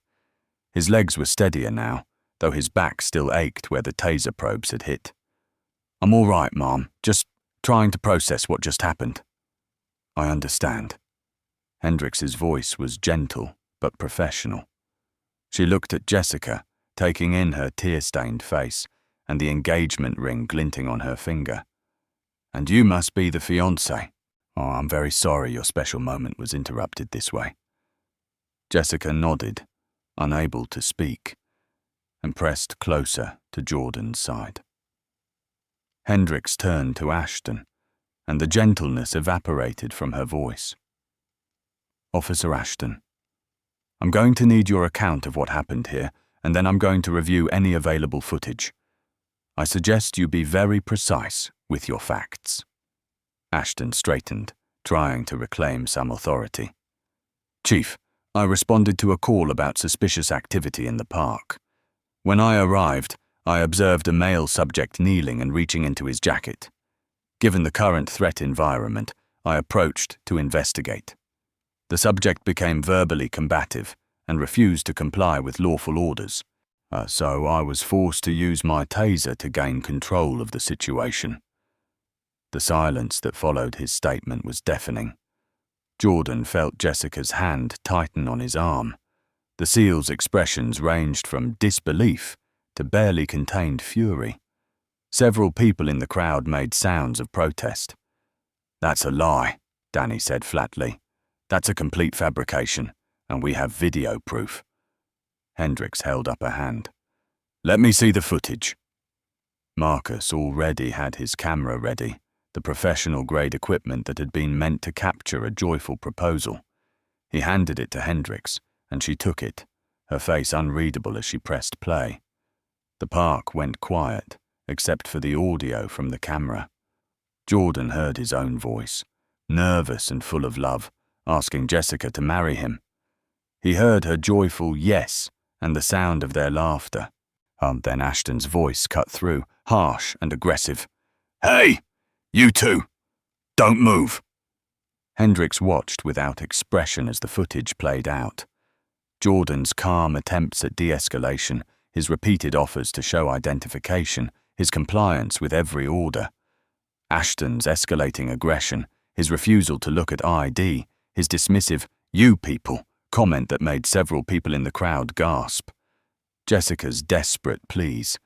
His legs were steadier now, though his back still ached where the taser probes had hit. I'm all right, Mom. Just trying to process what just happened. I understand. Hendrix's voice was gentle but professional. She looked at Jessica, taking in her tear-stained face and the engagement ring glinting on her finger. And you must be the fiancé. Oh, I'm very sorry your special moment was interrupted this way. Jessica nodded, unable to speak, and pressed closer to Jordan's side. Hendrix turned to Ashton, and the gentleness evaporated from her voice. Officer Ashton, I'm going to need your account of what happened here, and then I'm going to review any available footage. I suggest you be very precise with your facts. Ashton straightened, trying to reclaim some authority. Chief, I responded to a call about suspicious activity in the park. When I arrived, I observed a male subject kneeling and reaching into his jacket. Given the current threat environment, I approached to investigate. The subject became verbally combative and refused to comply with lawful orders, so I was forced to use my taser to gain control of the situation. The silence that followed his statement was deafening. Jordan felt Jessica's hand tighten on his arm. The SEAL's expressions ranged from disbelief to barely contained fury. Several people in the crowd made sounds of protest. That's a lie, Danny said flatly. That's a complete fabrication, and we have video proof. Hendrix held up a hand. Let me see the footage. Marcus already had his camera ready, the professional-grade equipment that had been meant to capture a joyful proposal. He handed it to Hendrix, and she took it, her face unreadable as she pressed play. The park went quiet, except for the audio from the camera. Jordan heard his own voice, nervous and full of love, asking Jessica to marry him. He heard her joyful yes and the sound of their laughter. Then Ashton's voice cut through, harsh and aggressive. Hey! You two! Don't move! Hendrix watched without expression as the footage played out. Jordan's calm attempts at de-escalation, his repeated offers to show identification, his compliance with every order. Ashton's escalating aggression, his refusal to look at ID, his dismissive, "You people," comment that made several people in the crowd gasp. Jessica's desperate pleas,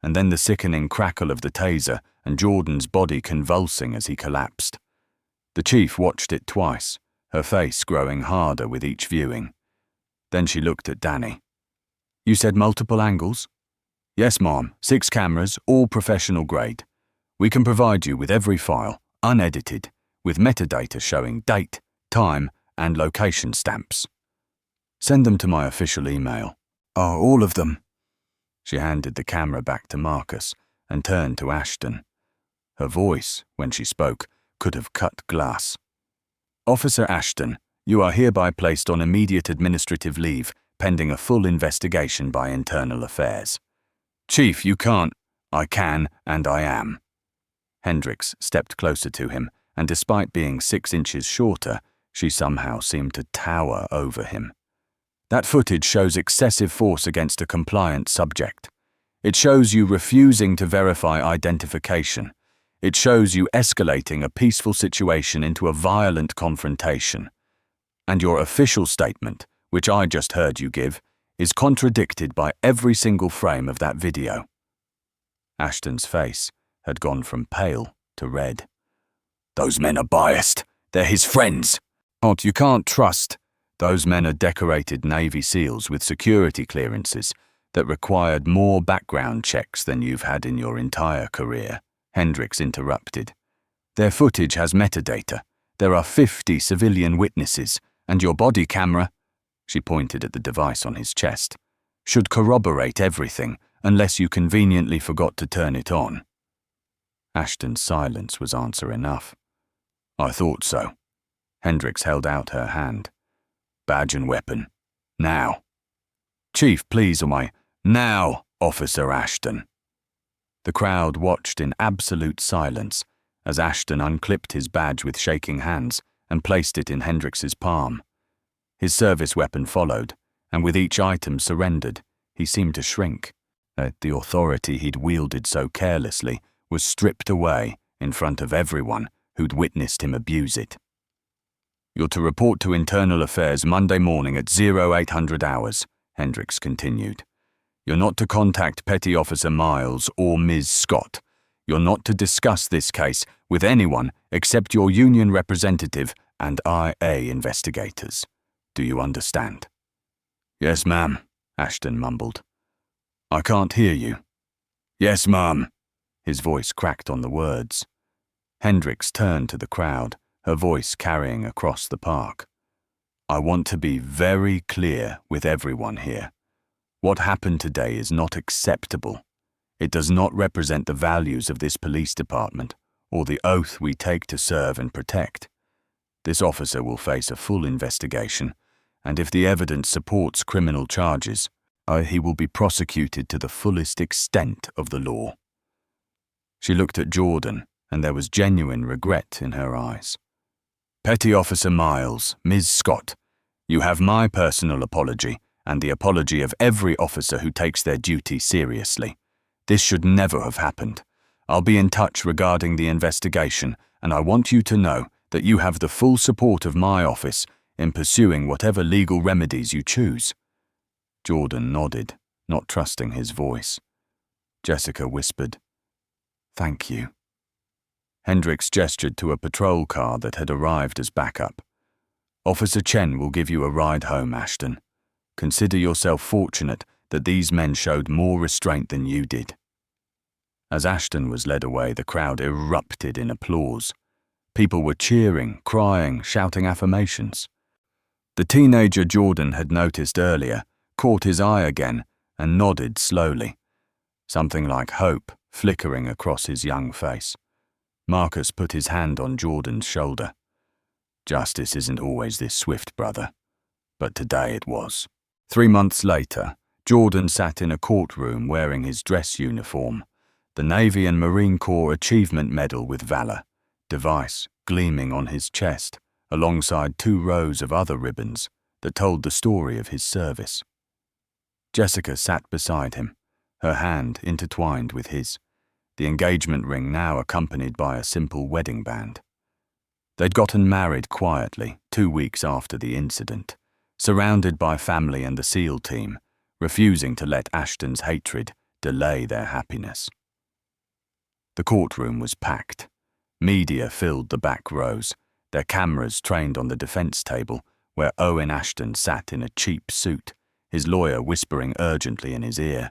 and then the sickening crackle of the taser and Jordan's body convulsing as he collapsed. The chief watched it twice, her face growing harder with each viewing. Then she looked at Danny. You said multiple angles? Yes, Mom, 6 cameras, all professional grade. We can provide you with every file, unedited, with metadata showing date, time, and location stamps. Send them to my official email. Oh, all of them. She handed the camera back to Marcus and turned to Ashton. Her voice, when she spoke, could have cut glass. Officer Ashton, you are hereby placed on immediate administrative leave, pending a full investigation by Internal Affairs. Chief, you can't. I can, and I am. Hendrix stepped closer to him, and despite being 6 inches shorter, she somehow seemed to tower over him. That footage shows excessive force against a compliant subject. It shows you refusing to verify identification. It shows you escalating a peaceful situation into a violent confrontation. And your official statement, which I just heard you give, is contradicted by every single frame of that video. Ashton's face had gone from pale to red. Those men are biased. They're his friends. Oh, you can't trust. Those men are decorated Navy SEALs with security clearances that required more background checks than you've had in your entire career, Hendrix interrupted. Their footage has metadata. There are 50 civilian witnesses, and your body camera, she pointed at the device on his chest, should corroborate everything unless you conveniently forgot to turn it on. Ashton's silence was answer enough. I thought so. Hendrix held out her hand. Badge and weapon. Now. Chief, please, now, Officer Ashton. The crowd watched in absolute silence as Ashton unclipped his badge with shaking hands and placed it in Hendrix's palm. His service weapon followed, and with each item surrendered, he seemed to shrink. The authority he'd wielded so carelessly was stripped away in front of everyone who'd witnessed him abuse it. "You're to report to Internal Affairs Monday morning at 0800 hours, Hendrix continued. "You're not to contact Petty Officer Miles or Ms. Scott. You're not to discuss this case with anyone except your union representative and IA investigators. Do you understand?" "Yes, ma'am," Ashton mumbled. "I can't hear you." "Yes, ma'am." His voice cracked on the words. Hendrix turned to the crowd, her voice carrying across the park. "I want to be very clear with everyone here. What happened today is not acceptable. It does not represent the values of this police department or the oath we take to serve and protect. This officer will face a full investigation, and if the evidence supports criminal charges, he will be prosecuted to the fullest extent of the law." She looked at Jordan, and there was genuine regret in her eyes. "Petty Officer Miles, Ms. Scott, you have my personal apology and the apology of every officer who takes their duty seriously. This should never have happened. I'll be in touch regarding the investigation, and I want you to know that you have the full support of my office in pursuing whatever legal remedies you choose." Jordan nodded, not trusting his voice. Jessica whispered, "Thank you." Hendrix gestured to a patrol car that had arrived as backup. "Officer Chen will give you a ride home, Ashton. Consider yourself fortunate that these men showed more restraint than you did." As Ashton was led away, the crowd erupted in applause. People were cheering, crying, shouting affirmations. The teenager Jordan had noticed earlier caught his eye again and nodded slowly, something like hope flickering across his young face. Marcus put his hand on Jordan's shoulder. "Justice isn't always this swift, brother. But today it was." 3 months later, Jordan sat in a courtroom wearing his dress uniform, the Navy and Marine Corps Achievement Medal with Valor, device gleaming on his chest, alongside 2 rows of other ribbons that told the story of his service. Jessica sat beside him, her hand intertwined with his, the engagement ring now accompanied by a simple wedding band. They'd gotten married quietly 2 weeks after the incident, surrounded by family and the SEAL team, refusing to let Ashton's hatred delay their happiness. The courtroom was packed. Media filled the back rows, their cameras trained on the defense table where Owen Ashton sat in a cheap suit, his lawyer whispering urgently in his ear.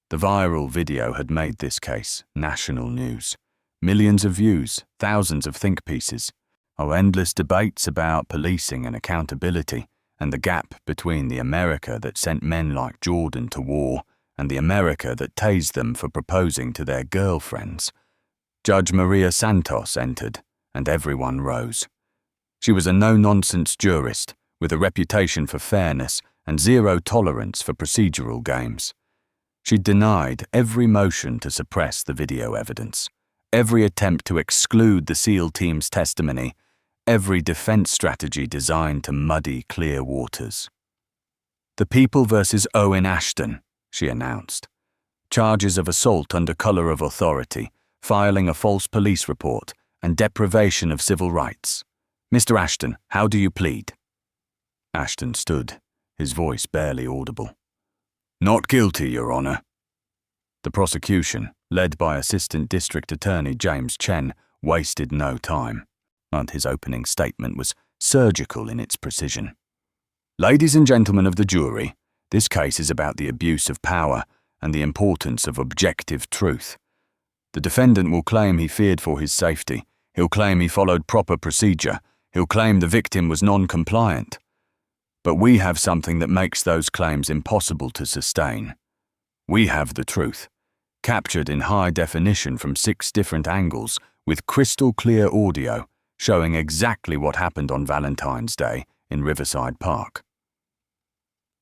The viral video had made this case national news. Millions of views, thousands of think pieces, endless debates about policing and accountability, and the gap between the America that sent men like Jordan to war and the America that tased them for proposing to their girlfriends. Judge Maria Santos entered, and everyone rose. She was a no-nonsense jurist with a reputation for fairness and zero tolerance for procedural games. She denied every motion to suppress the video evidence, every attempt to exclude the SEAL team's testimony, every defense strategy designed to muddy clear waters. "The people versus Owen Ashton," she announced. "Charges of assault under color of authority, filing a false police report, and deprivation of civil rights. Mr. Ashton, how do you plead?" Ashton stood, his voice barely audible. "Not guilty, Your Honor." The prosecution, led by Assistant District Attorney James Chen, wasted no time, and his opening statement was surgical in its precision. "Ladies and gentlemen of the jury, this case is about the abuse of power and the importance of objective truth. The defendant will claim he feared for his safety. He'll claim he followed proper procedure. He'll claim the victim was non-compliant. But we have something that makes those claims impossible to sustain. We have the truth, captured in high definition from 6 different angles with crystal clear audio showing exactly what happened on Valentine's Day in Riverside Park."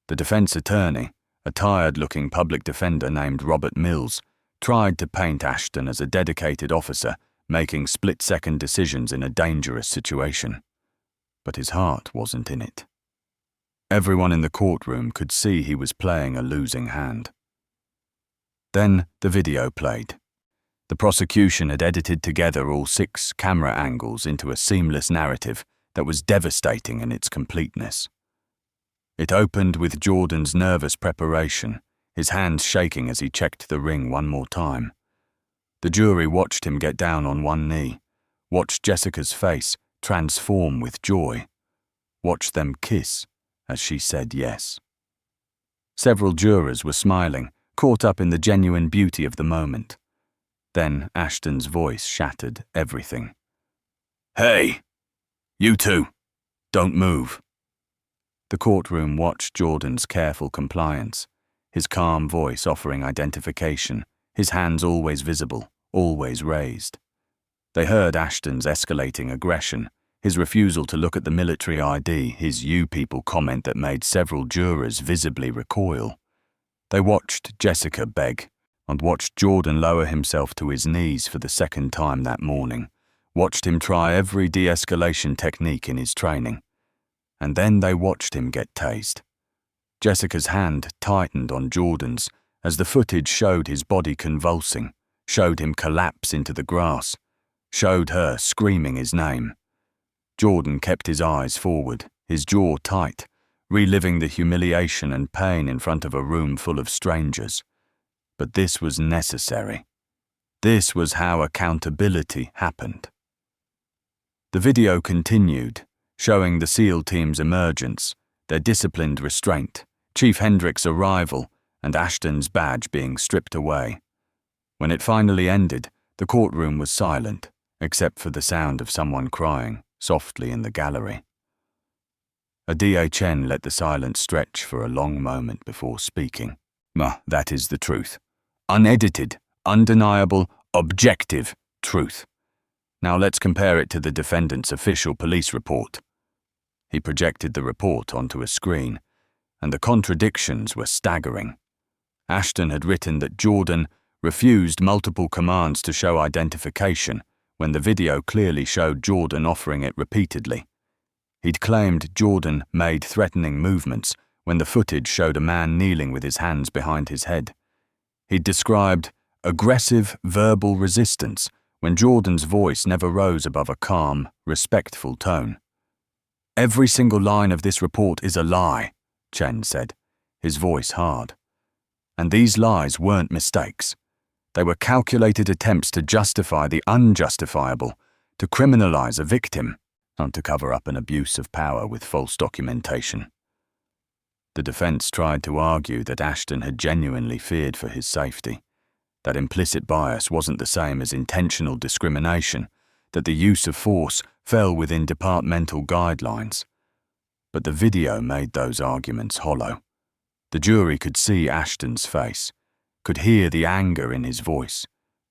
The defense attorney, a tired-looking public defender named Robert Mills, tried to paint Ashton as a dedicated officer making split-second decisions in a dangerous situation. But his heart wasn't in it. Everyone in the courtroom could see he was playing a losing hand. Then the video played. The prosecution had edited together all 6 camera angles into a seamless narrative that was devastating in its completeness. It opened with Jordan's nervous preparation, his hands shaking as he checked the ring one more time. The jury watched him get down on one knee, watched Jessica's face transform with joy, watched them kiss as she said yes. Several jurors were smiling, caught up in the genuine beauty of the moment. Then Ashton's voice shattered everything. "Hey, you two, don't move." The courtroom watched Jordan's careful compliance, his calm voice offering identification, his hands always visible, always raised. They heard Ashton's escalating aggression, his refusal to look at the military ID, his "you people" comment that made several jurors visibly recoil. They watched Jessica beg, and watched Jordan lower himself to his knees for the second time that morning, watched him try every de-escalation technique in his training. And then they watched him get tased. Jessica's hand tightened on Jordan's as the footage showed his body convulsing, showed him collapse into the grass, showed her screaming his name. Jordan kept his eyes forward, his jaw tight, reliving the humiliation and pain in front of a room full of strangers. But this was necessary. This was how accountability happened. The video continued, showing the SEAL team's emergence, their disciplined restraint, Chief Hendrick's arrival, and Ashton's badge being stripped away. When it finally ended, the courtroom was silent, except for the sound of someone crying softly in the gallery. A DHN let the silence stretch for a long moment before speaking. That is the truth. Unedited, undeniable, objective truth. Now let's compare it to the defendant's official police report. He projected the report onto a screen, and the contradictions were staggering. Ashton had written that Jordan refused multiple commands to show identification when the video clearly showed Jordan offering it repeatedly. He'd claimed Jordan made threatening movements when the footage showed a man kneeling with his hands behind his head. He'd described aggressive verbal resistance when Jordan's voice never rose above a calm, respectful tone. "Every single line of this report is a lie," Chen said, his voice hard. And these lies weren't mistakes. They were calculated attempts to justify the unjustifiable, to criminalize a victim, not to cover up an abuse of power with false documentation. The defense tried to argue that Ashton had genuinely feared for his safety, that implicit bias wasn't the same as intentional discrimination, that the use of force fell within departmental guidelines. But the video made those arguments hollow. The jury could see Ashton's face, could hear the anger in his voice,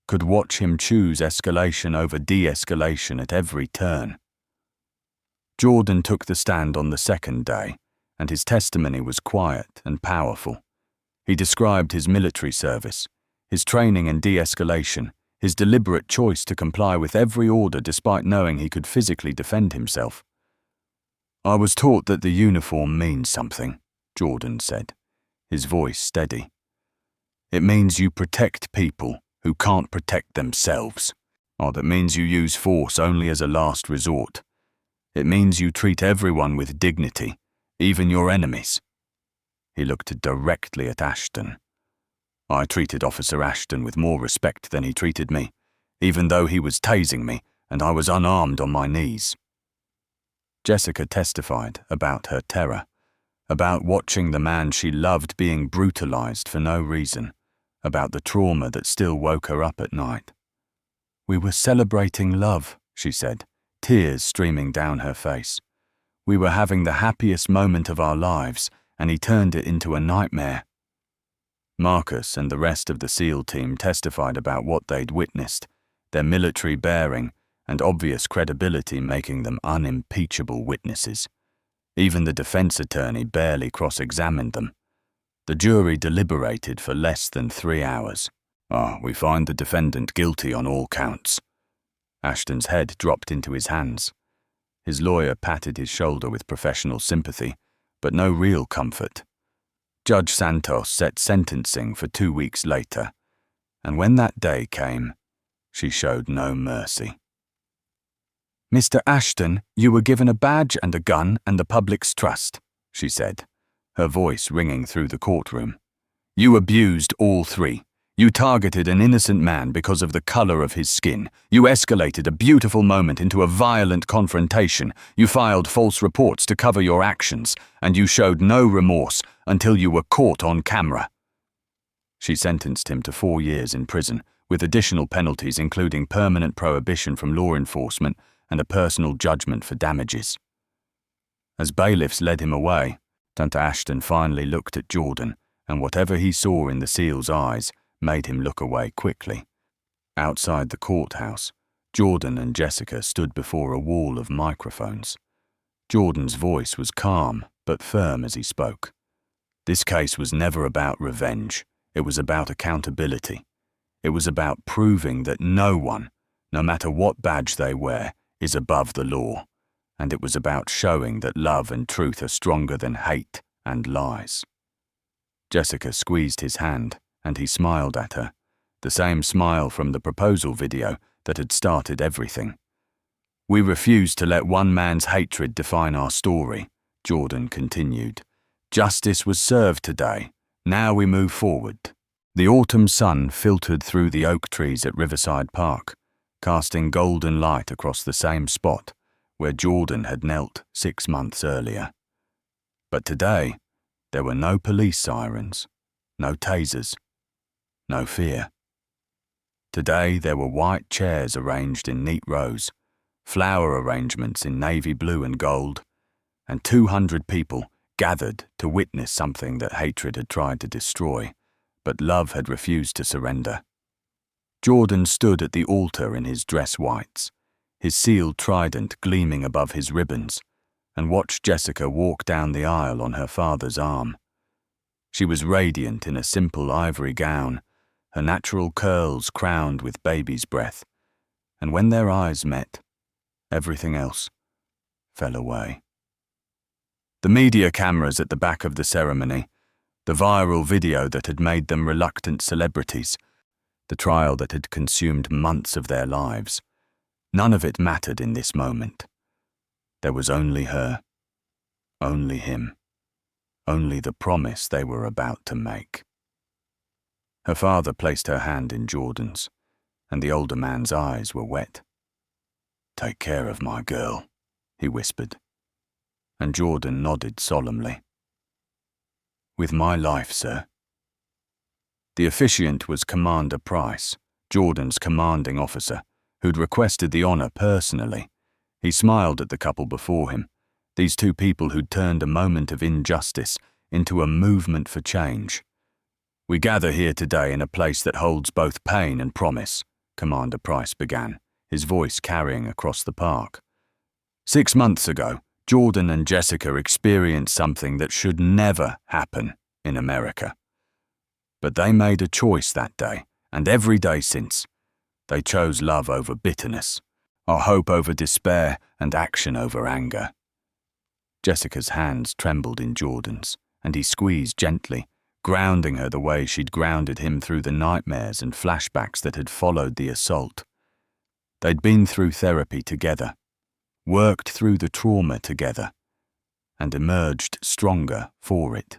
could watch him choose escalation over de-escalation at every turn. Jordan took the stand on the second day, and his testimony was quiet and powerful. He described his military service, his training in de-escalation, his deliberate choice to comply with every order despite knowing he could physically defend himself. "I was taught that the uniform means something," Jordan said, his voice steady. "It means you protect people who can't protect themselves. Or that means you use force only as a last resort. It means you treat everyone with dignity, even your enemies." He looked directly at Ashton. "I treated Officer Ashton with more respect than he treated me, even though he was tasing me and I was unarmed on my knees." Jessica testified about her terror, about watching the man she loved being brutalized for no reason, about the trauma that still woke her up at night. "We were celebrating love," she said, tears streaming down her face. "We were having the happiest moment of our lives, and he turned it into a nightmare." Marcus and the rest of the SEAL team testified about what they'd witnessed, their military bearing and obvious credibility making them unimpeachable witnesses. Even the defense attorney barely cross-examined them. The jury deliberated for less than 3 hours. "We find the defendant guilty on all counts." Ashton's head dropped into his hands. His lawyer patted his shoulder with professional sympathy, but no real comfort. Judge Santos set sentencing for 2 weeks later, and when that day came, she showed no mercy. "Mr. Ashton, you were given a badge and a gun and the public's trust," she said, her voice ringing through the courtroom. "You abused all three. You targeted an innocent man because of the color of his skin. You escalated a beautiful moment into a violent confrontation. You filed false reports to cover your actions, and you showed no remorse until you were caught on camera." She sentenced him to 4 years in prison, with additional penalties including permanent prohibition from law enforcement and a personal judgment for damages. As bailiffs led him away, Tante Ashton finally looked at Jordan, and whatever he saw in the seal's eyes made him look away quickly. Outside the courthouse, Jordan and Jessica stood before a wall of microphones. Jordan's voice was calm but firm as he spoke. This case was never about revenge. It was about accountability. It was about proving that no one, no matter what badge they wear, is above the law. And it was about showing that love and truth are stronger than hate and lies. Jessica squeezed his hand, and he smiled at her, the same smile from the proposal video that had started everything. "We refuse to let one man's hatred define our story," Jordan continued. "Justice was served today. Now we move forward." The autumn sun filtered through the oak trees at Riverside Park, casting golden light across the same spot where Jordan had knelt 6 months earlier. But today, there were no police sirens, no tasers, no fear. Today there were white chairs arranged in neat rows, flower arrangements in navy blue and gold, and 200 people gathered to witness something that hatred had tried to destroy, but love had refused to surrender. Jordan stood at the altar in his dress whites, his sealed trident gleaming above his ribbons, and watched Jessica walk down the aisle on her father's arm. She was radiant in a simple ivory gown, her natural curls crowned with baby's breath, and when their eyes met, everything else fell away. The media cameras at the back of the ceremony, the viral video that had made them reluctant celebrities, the trial that had consumed months of their lives, none of it mattered in this moment. There was only her, only him, only the promise they were about to make. Her father placed her hand in Jordan's, and the older man's eyes were wet. "Take care of my girl," he whispered, and Jordan nodded solemnly. "With my life, sir." The officiant was Commander Price, Jordan's commanding officer, who'd requested the honor personally. He smiled at the couple before him, these two people who'd turned a moment of injustice into a movement for change. "We gather here today in a place that holds both pain and promise," Commander Price began, his voice carrying across the park. 6 months ago, Jordan and Jessica experienced something that should never happen in America. But they made a choice that day, and every day since. They chose love over bitterness, or hope over despair, and action over anger. Jessica's hands trembled in Jordan's, and he squeezed gently, grounding her the way she'd grounded him through the nightmares and flashbacks that had followed the assault. They'd been through therapy together, worked through the trauma together, and emerged stronger for it.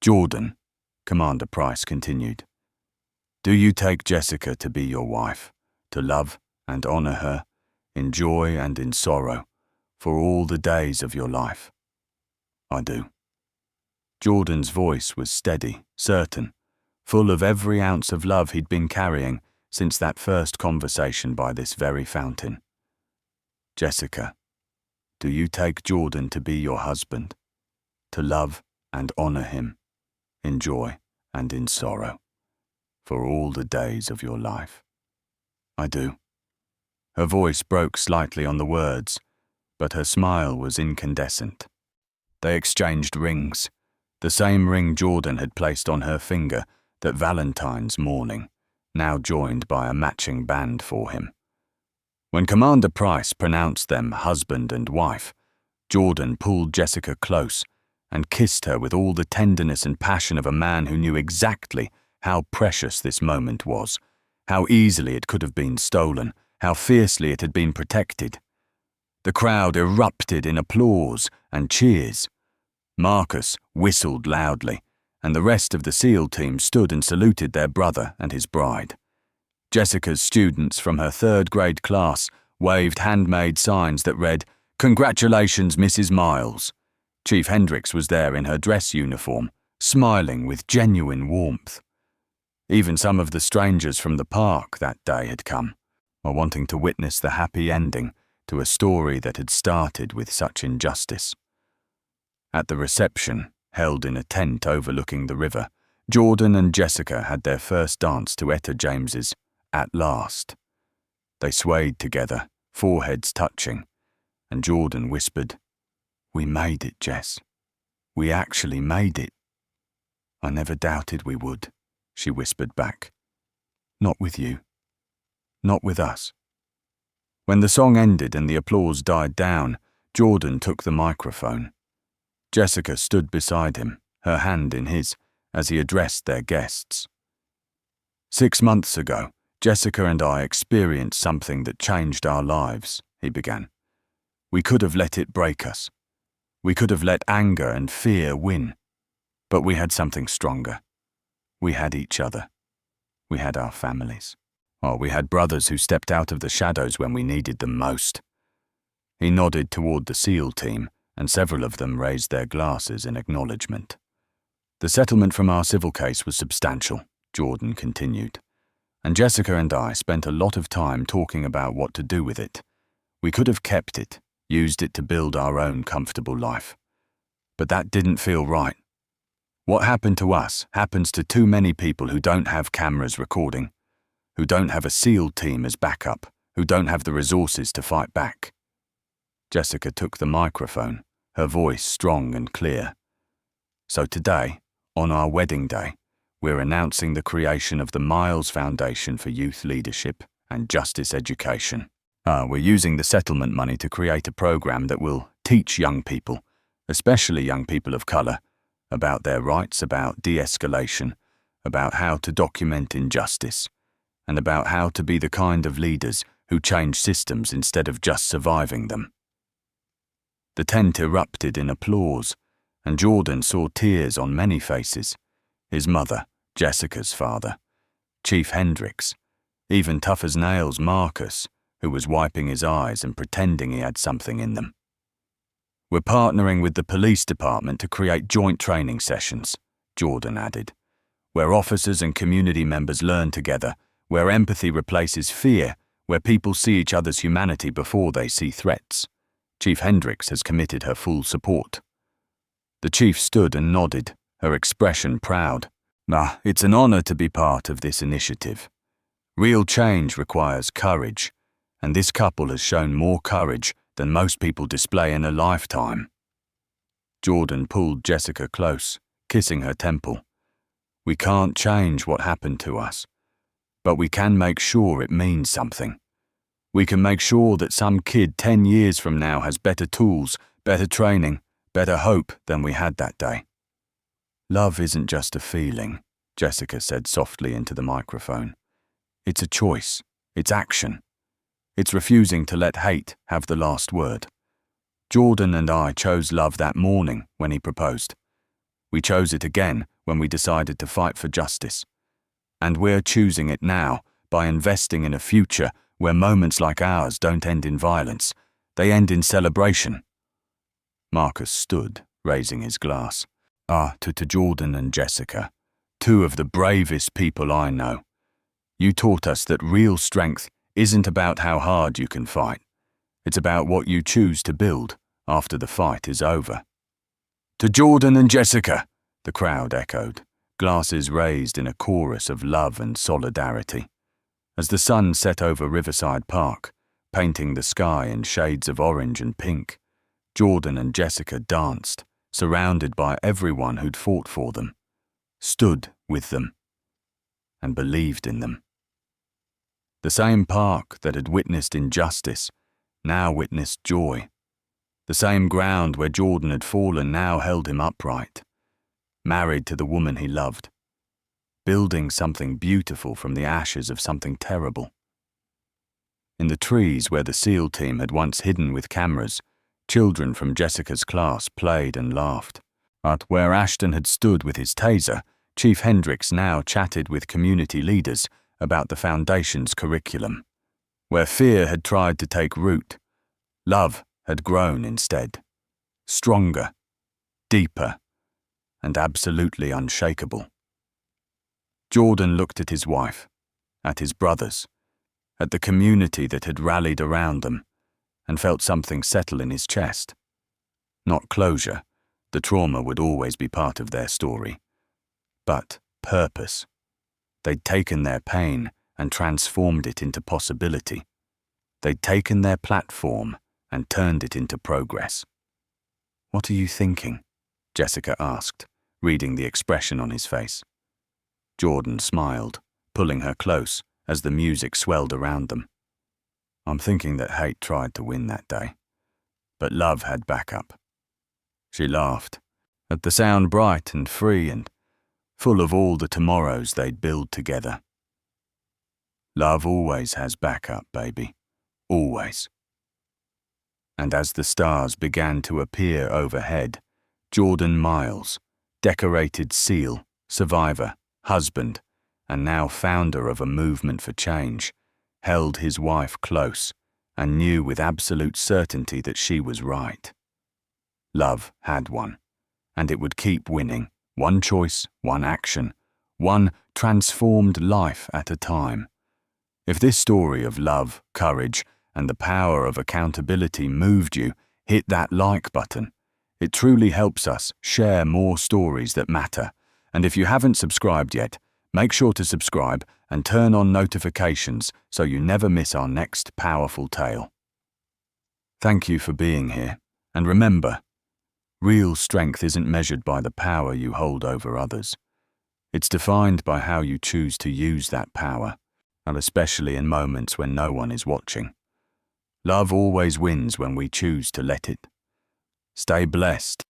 "Jordan," Commander Price continued, "do you take Jessica to be your wife, to love and honor her, in joy and in sorrow, for all the days of your life?" "I do." Jordan's voice was steady, certain, full of every ounce of love he'd been carrying since that first conversation by this very fountain. "Jessica, do you take Jordan to be your husband, to love and honor him, in joy and in sorrow, for all the days of your life?" "I do." Her voice broke slightly on the words, but her smile was incandescent. They exchanged rings, the same ring Jordan had placed on her finger that Valentine's morning, now joined by a matching band for him. When Commander Price pronounced them husband and wife, Jordan pulled Jessica close and kissed her with all the tenderness and passion of a man who knew exactly how precious this moment was, how easily it could have been stolen, how fiercely it had been protected. The crowd erupted in applause and cheers. Marcus whistled loudly, and the rest of the SEAL team stood and saluted their brother and his bride. Jessica's students from her third-grade class waved handmade signs that read, "Congratulations, Mrs. Miles." Chief Hendricks was there in her dress uniform, smiling with genuine warmth. Even some of the strangers from the park that day had come, wanting to witness the happy ending to a story that had started with such injustice. At the reception, held in a tent overlooking the river, Jordan and Jessica had their first dance to Etta James's "At Last." They swayed together, foreheads touching, and Jordan whispered, "We made it, Jess. We actually made it." "I never doubted we would," she whispered back. "Not with you. Not with us." When the song ended and the applause died down, Jordan took the microphone. Jessica stood beside him, her hand in his, as he addressed their guests. "6 months ago, Jessica and I experienced something that changed our lives," he began. "We could have let it break us. We could have let anger and fear win. But we had something stronger. We had each other. We had our families. We had brothers who stepped out of the shadows when we needed them most." He nodded toward the SEAL team, and several of them raised their glasses in acknowledgement. "The settlement from our civil case was substantial," Jordan continued, "and Jessica and I spent a lot of time talking about what to do with it. We could have kept it, used it to build our own comfortable life. But that didn't feel right. What happened to us happens to too many people who don't have cameras recording, who don't have a SEAL team as backup, who don't have the resources to fight back." Jessica took the microphone, her voice strong and clear. "So today, on our wedding day, we're announcing the creation of the Miles Foundation for Youth Leadership and Justice Education. We're using the settlement money to create a program that will teach young people, especially young people of color, about their rights, about de-escalation, about how to document injustice, and about how to be the kind of leaders who change systems instead of just surviving them." The tent erupted in applause, and Jordan saw tears on many faces: his mother, Jessica's father, Chief Hendricks, even tough as nails Marcus, who was wiping his eyes and pretending he had something in them. "We're partnering with the police department to create joint training sessions," Jordan added, "where officers and community members learn together, where empathy replaces fear, where people see each other's humanity before they see threats. Chief Hendricks has committed her full support." The chief stood and nodded, her expression proud. It's an honor to be part of this initiative. Real change requires courage, and this couple has shown more courage than most people display in a lifetime." Jordan pulled Jessica close, kissing her temple. "We can't change what happened to us, but we can make sure it means something. We can make sure that some kid 10 years from now has better tools, better training, better hope than we had that day." "Love isn't just a feeling," Jessica said softly into the microphone. "It's a choice. It's action. It's refusing to let hate have the last word. Jordan and I chose love that morning when he proposed. We chose it again when we decided to fight for justice. And we're choosing it now by investing in a future where moments like ours don't end in violence. They end in celebration." Marcus stood, raising his glass. To Jordan and Jessica, two of the bravest people I know. You taught us that real strength isn't about how hard you can fight. It's about what you choose to build after the fight is over." "To Jordan and Jessica," the crowd echoed, glasses raised in a chorus of love and solidarity. As the sun set over Riverside Park, painting the sky in shades of orange and pink, Jordan and Jessica danced, surrounded by everyone who'd fought for them, stood with them, and believed in them. The same park that had witnessed injustice now witnessed joy. The same ground where Jordan had fallen now held him upright, married to the woman he loved, building something beautiful from the ashes of something terrible. In the trees where the SEAL team had once hidden with cameras, children from Jessica's class played and laughed. But where Ashton had stood with his taser, Chief Hendricks now chatted with community leaders about the Foundation's curriculum. Where fear had tried to take root, love had grown instead, stronger, deeper, and absolutely unshakable. Jordan looked at his wife, at his brothers, at the community that had rallied around them, and felt something settle in his chest. Not closure, the trauma would always be part of their story, but purpose. They'd taken their pain and transformed it into possibility. They'd taken their platform and turned it into progress. "What are you thinking?" Jessica asked, reading the expression on his face. Jordan smiled, pulling her close as the music swelled around them. "I'm thinking that hate tried to win that day, but love had backup." She laughed, at the sound bright and free and full of all the tomorrows they'd build together. Love always has backup, baby. Always. And as the stars began to appear overhead, Jordan Miles, decorated SEAL, survivor, husband, and now founder of a movement for change, held his wife close and knew with absolute certainty that she was right. Love had won, and it would keep winning, one choice, one action, one transformed life at a time. If this story of love, courage, and the power of accountability moved you, hit that like button. It truly helps us share more stories that matter. And if you haven't subscribed yet, make sure to subscribe and turn on notifications so you never miss our next powerful tale. Thank you for being here, and remember, real strength isn't measured by the power you hold over others. It's defined by how you choose to use that power, and especially in moments when no one is watching. Love always wins when we choose to let it. Stay blessed.